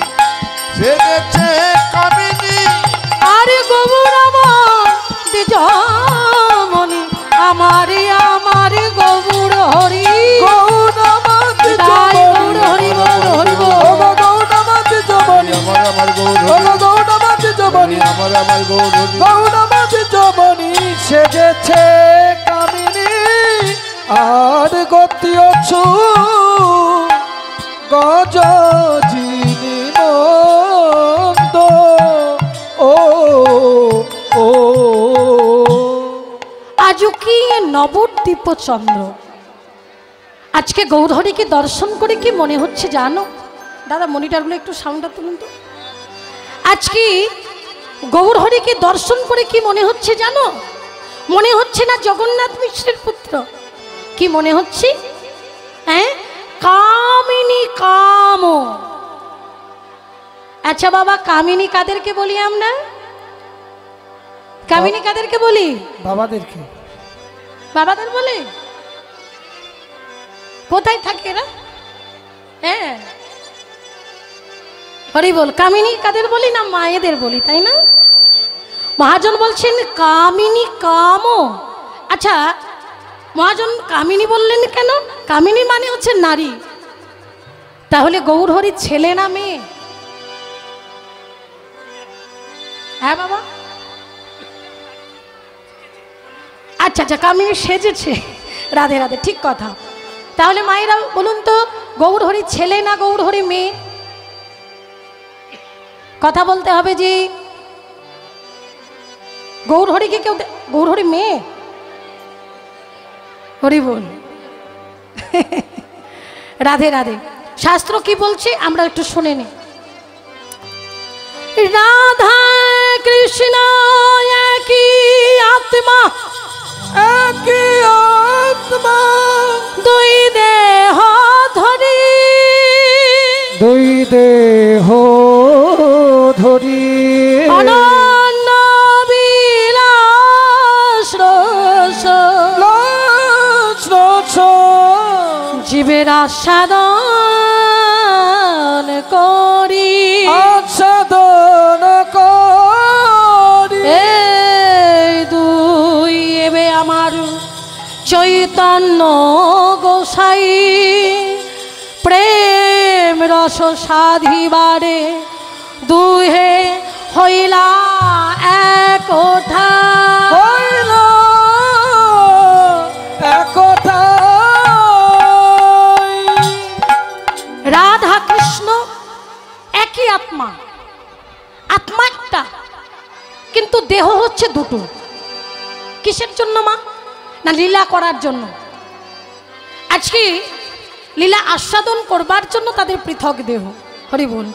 সেজেছে কামিনী। আর গৌর আমার দ্বিজমণি আমার আমার গৌর হরি, গৌর আমার তাই দ্বিজমণি, গৌর হরি বল হরি বল। ও গো গৌর আমার দ্বিজমণি, আমার আমার গৌর ও গো গৌর আমার দ্বিজমণি, আমার আমার গৌর গৌর আমার দ্বিজমণি সেজেছে কামিনী। আর গতিয়ছু গজজিনি মন্দ ও ও আজও কি নবদ্বীপ চন্দ্র। আজকে গৌরহরিকে দর্শন করে কি মনে হচ্ছে জানো? দাদা মনিটরগুলো একটু সাউন্ডটা তুলুন তো। আজকে গৌরহরিকে দর্শন করে কি মনে হচ্ছে জানো? মনে হচ্ছে না জগন্নাথ মিশ্রের পুত্র? কি মনে হচ্ছে? হ্যাঁ, কামিনী কাম। আচ্ছা বাবা, কামিনী কাদেরকে বলি আমরা? কামিনী কাদেরকে বলি? বাবাদেরকে। বাবাদের বলে? কোথায় থাকে এরা? হ্যাঁ, হরি বল। কামিনী কাদের বলি? না মায়েদের বলি, তাই না? মহাজন বলছেন কামিনী কাম। আচ্ছা মহাজন কামিনী বললেন কেন? কামিনী মানে হচ্ছে নারী। তাহলে গৌরহরির ছেলে না মেয়ে? হ্যাঁ বাবা। আচ্ছা আচ্ছা, কামিনী সেজেছে। রাধে রাধে, ঠিক কথা। তাহলে মায়েরা বলুন তো, গৌরহরি ছেলে না গৌরহরি মেয়ে? কথা বলতে হবে যে গৌরহরিকে কেউ গৌরহরি মেয়ে? হরি বল। রাধে রাধে। শাস্ত্র কি বলছে আমরা একটু শুনে নি। রাধা কৃষ্ণ একই আত্মা, একই আত্মা, দুই দেহ ধরি, দুই দেহ ধরি, অনন্য বিলাস রস, জীবের আস্বাদন করি, আচ্ছাদন করি। এই দুই এবে আমার চৈতন্য গোসাই, প্রেম রস সাধিবারে দুহে হইলা একথা, হইল একথা। রাধা কৃষ্ণ একই আত্মা। আত্মা একটা, কিন্তু দেহ হচ্ছে দুটো। কিসের জন্য মা? না লীলা করার জন্য। আজকে লীলা আস্বাদন করবার জন্য তাদের পৃথক দেহ। হরি বল।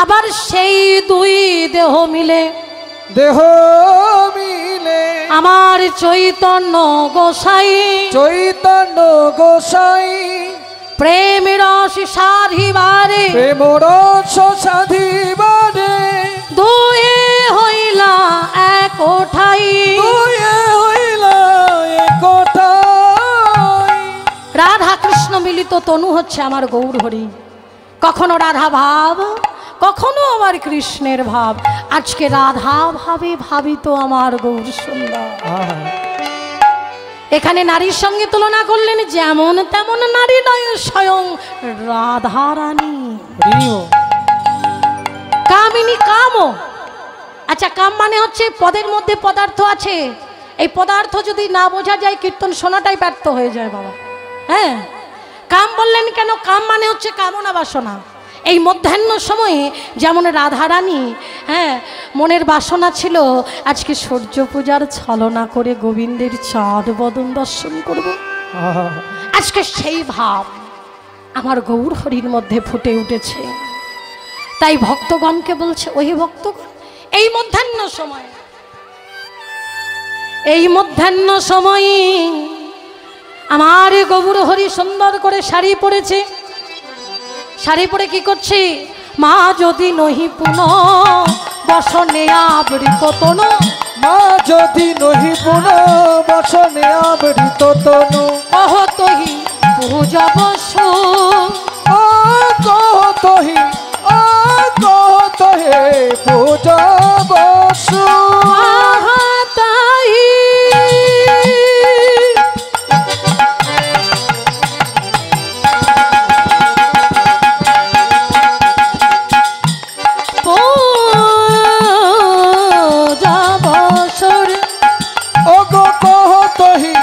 আবার সেই দুই দেহ মিলে, দেহ মিলে আমার চৈতন্য গোসাই, চৈতন্য গোসাই, প্রেম রস সাধিবারে, প্রেম রস সাধিবারে দুয়ে হইলা একঠাই, দুয়ে হইলা একঠাই। রাধা কৃষ্ণ মিলিত তনু হচ্ছে আমার গৌরহরি। কখনো রাধা ভাব, কখনো আবার কৃষ্ণের ভাব। আজকে রাধা ভাবে ভাবিত আমার গৌর সুন্দর। এখানে নারীর সঙ্গে তুলনা করলেন, যেমন তেমন নারী নয়, স্বয়ং রাধা রানী। কামিনী কাম। আচ্ছা, কাম মানে হচ্ছে পদের মধ্যে পদার্থ আছে। এই পদার্থ যদি না বোঝা যায়, কীর্তন শোনাটাই ব্যর্থ হয়ে যায় বাবা। হ্যাঁ, কাম বললেন কেন? কাম মানে হচ্ছে কামনা বাসনা। এই মধ্যাহ্ন সময়ে যেমন রাধারানী, হ্যাঁ, মনের বাসনা ছিল আজকে সূর্য পূজার ছলনা করে গোবিন্দের চাঁদ বদন দর্শন করব। আজকে সেই ভাব আমার গৌরহরির মধ্যে ফুটে উঠেছে। তাই ভক্তগণকে বলছে, ওই ভক্তগণ, এই মধ্যাহ্ন সময়, এই মধ্যাহ্ন সময়ে আমার গৌরহরি সুন্দর করে শাড়ি পরেছে। শাড়ি পরে কি করছে? মা যদি নহি পুন বসনে আবৃত তনু, মা যদি নহি পুন বসনে আবৃত তনু, কহতহি পূজা বসু, ও কহতহি, ও কহতহে পূজা বসু। তাই পূজা বসর, ওগো কহতহি,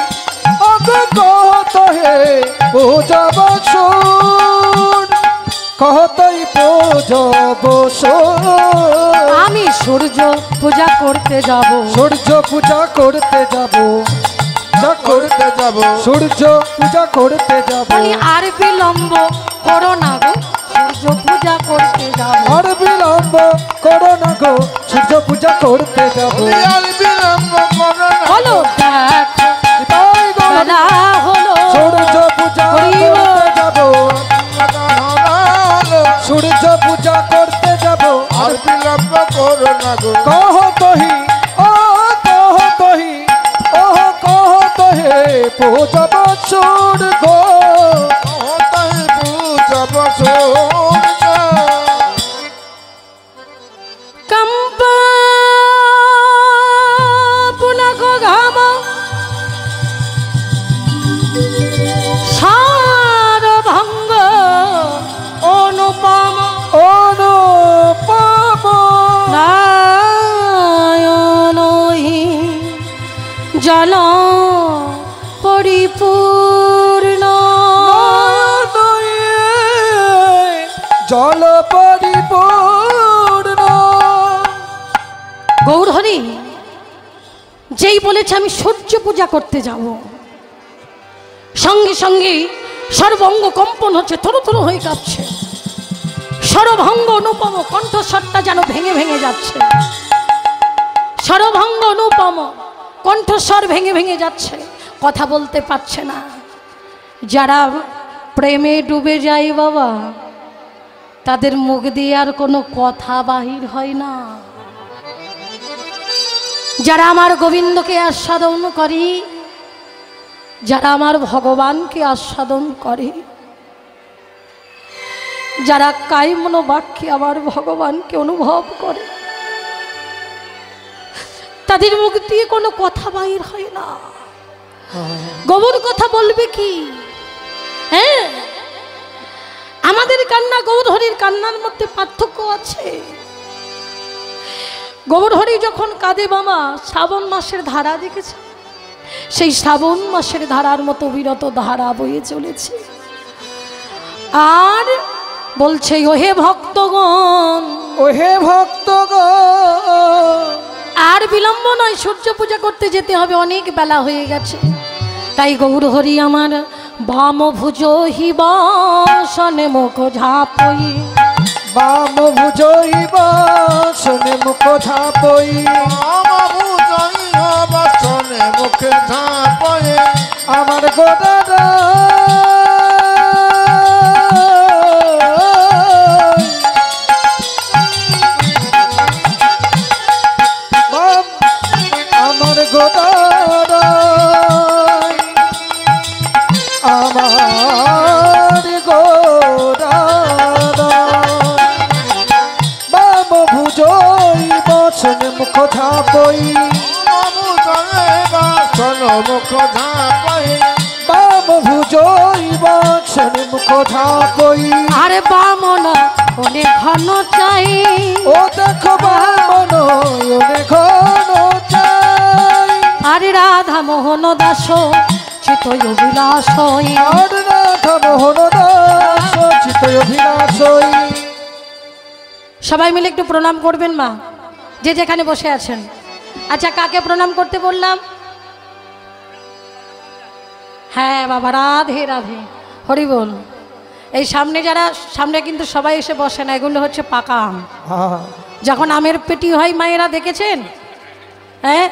ওগো কহতহে কতই পূজব আমি সূর্য পূজা করতে যাব, সূর্য পূজা করতে যাব, করতে যাব সূর্য পূজা করতে যাব। বলি আর বিলম্ব করো না গো, সূর্য পূজা করতে যাব। আর বিলম্ব করো না গো, সূর্য পূজা করতে যাব। আর বিলম্ব করো না হলো দেখ তাই গো বেলা হলো, সূর্য পূজা করতে যাব, সূর্য পূজা করতে যাব। আর বিলম্ব করো না গো কহ তহি ও কহ তহি ও কহ তহে পূজব সূর্য গো। তাই পূজব সূর্য কম্পা পুনঃ ঘাম সারভঙ্গ অনুপম অনুপম নয়নহি জল পরিপূর্ণ জল পরিপূর্ণ। গৌরহরি যেই বলেছে আমি সূর্য পূজা করতে যাব, সঙ্গে সঙ্গে সর্বঙ্গ কম্পন হচ্ছে, থরো থরো হয়ে কাঁপছে। সরভঙ্গ অনুপম, কণ্ঠস্বরটা যেন ভেঙে ভেঙে যাচ্ছে। সরভঙ্গ অনুপম, কণ্ঠস্বর ভেঙে ভেঙে যাচ্ছে, কথা বলতে পারছে না। যারা প্রেমে ডুবে যায় বাবা, তাদের মুখ দিয়ে আর কোনো কথা বাহির হয় না। যারা আমার গোবিন্দকে আস্বাদন করে, যারা আমার ভগবানকে আস্বাদন করে, যারা কায়মনো বাক্যে আমার ভগবানকে অনুভব করে, তাদের মুখ দিয়ে কোনো কথা বাহির হয় না। গৌর কথা বলবে কি? হ্যাঁ, আমাদের কান্না গৌরহরির কান্নার মধ্যে পার্থক্য আছে। গৌরহরি যখন কাঁদে বাবা, শ্রাবণ মাসের ধারা দেখেছে, সেই শ্রাবণ মাসের ধারার মতো বিরত ধারা বয়ে চলেছে। আর বলছে ওহে ভক্তগণ, ওহে ভক্তগণ, আর বিলম্ব নয়, সূর্য পূজা করতে যেতে হবে, অনেক বেলা হয়ে গেছে। তাই গৌরহরি আমার বাম ভুজ হিবাসনে মুখ ঝাপই, বাম ভুজইবা শোনে মুখ ঝাপই, বাবু জয় বচনে মুখে ঝাঁপয়ে আমার গোদারা আমার গোদারা আমার গোদারা বাম ভুজইবা শোনে মুখ ঝাপই, বাবু জয় বচন মুখ ঝাঁপয়ে বাম ভুজইবা শোনে মুখ ঝাপই। আরে বামন অনেক ঘন চাই, ও দেখো বামন অনেক ঘন চাই, আরে রাধা মোহন দাস চিত অভিলাষই। আর রাধা মোহন দাস চিত অভিলাষই। সবাই মিলে একটু প্রণাম করবেন মা, যে যেখানে বসে আছেন। আচ্ছা, কাকে প্রণাম করতে বললাম? হ্যাঁ বাবা, রাধে রাধে, হরি বল। এই সামনে যারা, সামনে কিন্তু সবাই এসে বসে না, এগুলো হচ্ছে পাকা আম। যখন আমের পেটি হয় মায়েরা দেখেছেন? হ্যাঁ,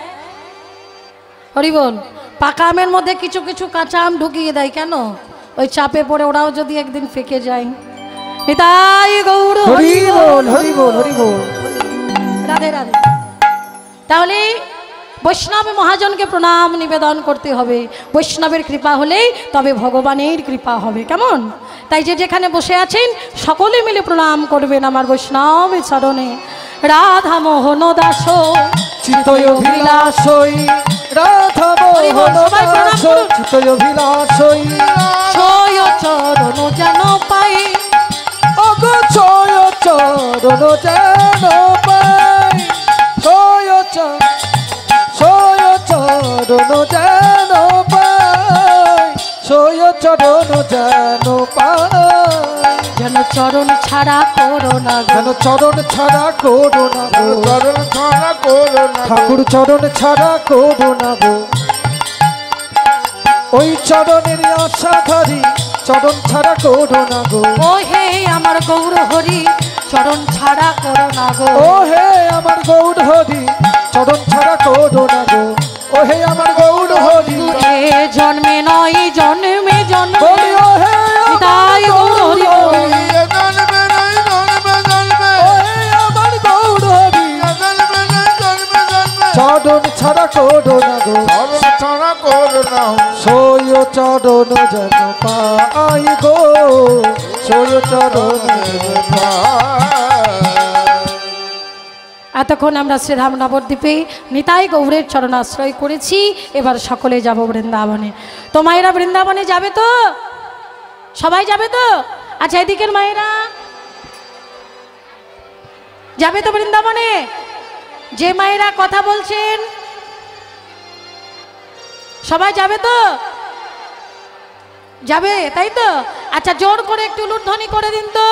হরি বল। পাকা আমের মধ্যে কিছু কিছু কাঁচা আম ঢুকিয়ে দেয়, কেন? ওই চাপে পড়ে ওরাও যদি একদিন ফেঁকে যায়। নিতাই গৌর হরি বল, হরি বল, হরি বল। রাধে রাধে। তাহলে বৈষ্ণব মহাজনকে প্রণাম নিবেদন করতে হবে। বৈষ্ণবের কৃপা হলেই তবে ভগবানের কৃপা হবে, কেমন? তাই যে যেখানে বসে আছেন সকলে মিলে প্রণাম করবেন আমার বৈষ্ণব চরণে। রাধা মোহন দাস চিতয় অভিলাষই, রাধা মোহন দাস চিতয় অভিলাষই, ছয় চরণ যেন পাই, অগ ছয় চরণ যেন পাই, ছয় চরণ যেন পাই, ছয় চরণ যেন পাই, যেন চরণ চরণ ছাড়া করো না গো। যেন চরণ ছাড়া করো না গো, চরণ ছাড়া করো না ঠাকুর চরণ ছাড়া করো না গো। ওই চরণের আশাধারী চরণ ছাড়া করো না গো। ও হে আমার গৌর হরি চরণ ছাড়া করো না গো। ও হে আমার গৌর হরি চরণ ছাড়া করো না গো। ও হে আমার গৌর হরি এ জন্মে নয় জন্মে জন্মে বলি ও হে তাই গৌর হরি বল। জন্মে নাই জন্মে জন্মে ও হে আমার গৌর হরি জন্মে নাই জন্মে জন্মে চরণ ছাড়া করো না গো। চরণ ছাড়া করো না সয় চরণ যেন পাই গো, সয় চরণ যেন এতক্ষণ আমরা শ্রীধাম নবদ্বীপে নিতাই গৌরের চরণাশ্রয় করেছি। এবার সকলে যাব বৃন্দাবনে। তো মায়েরা বৃন্দাবনে যাবে তো? সবাই যাবে তো? আচ্ছা এদিকের মায়েরা যাবে তো বৃন্দাবনে? যে মায়েরা কথা বলছেন সবাই যাবে তো? যাবে তাই তো? আচ্ছা জোর করে একটু উলুধ্বনি করে দিন তো।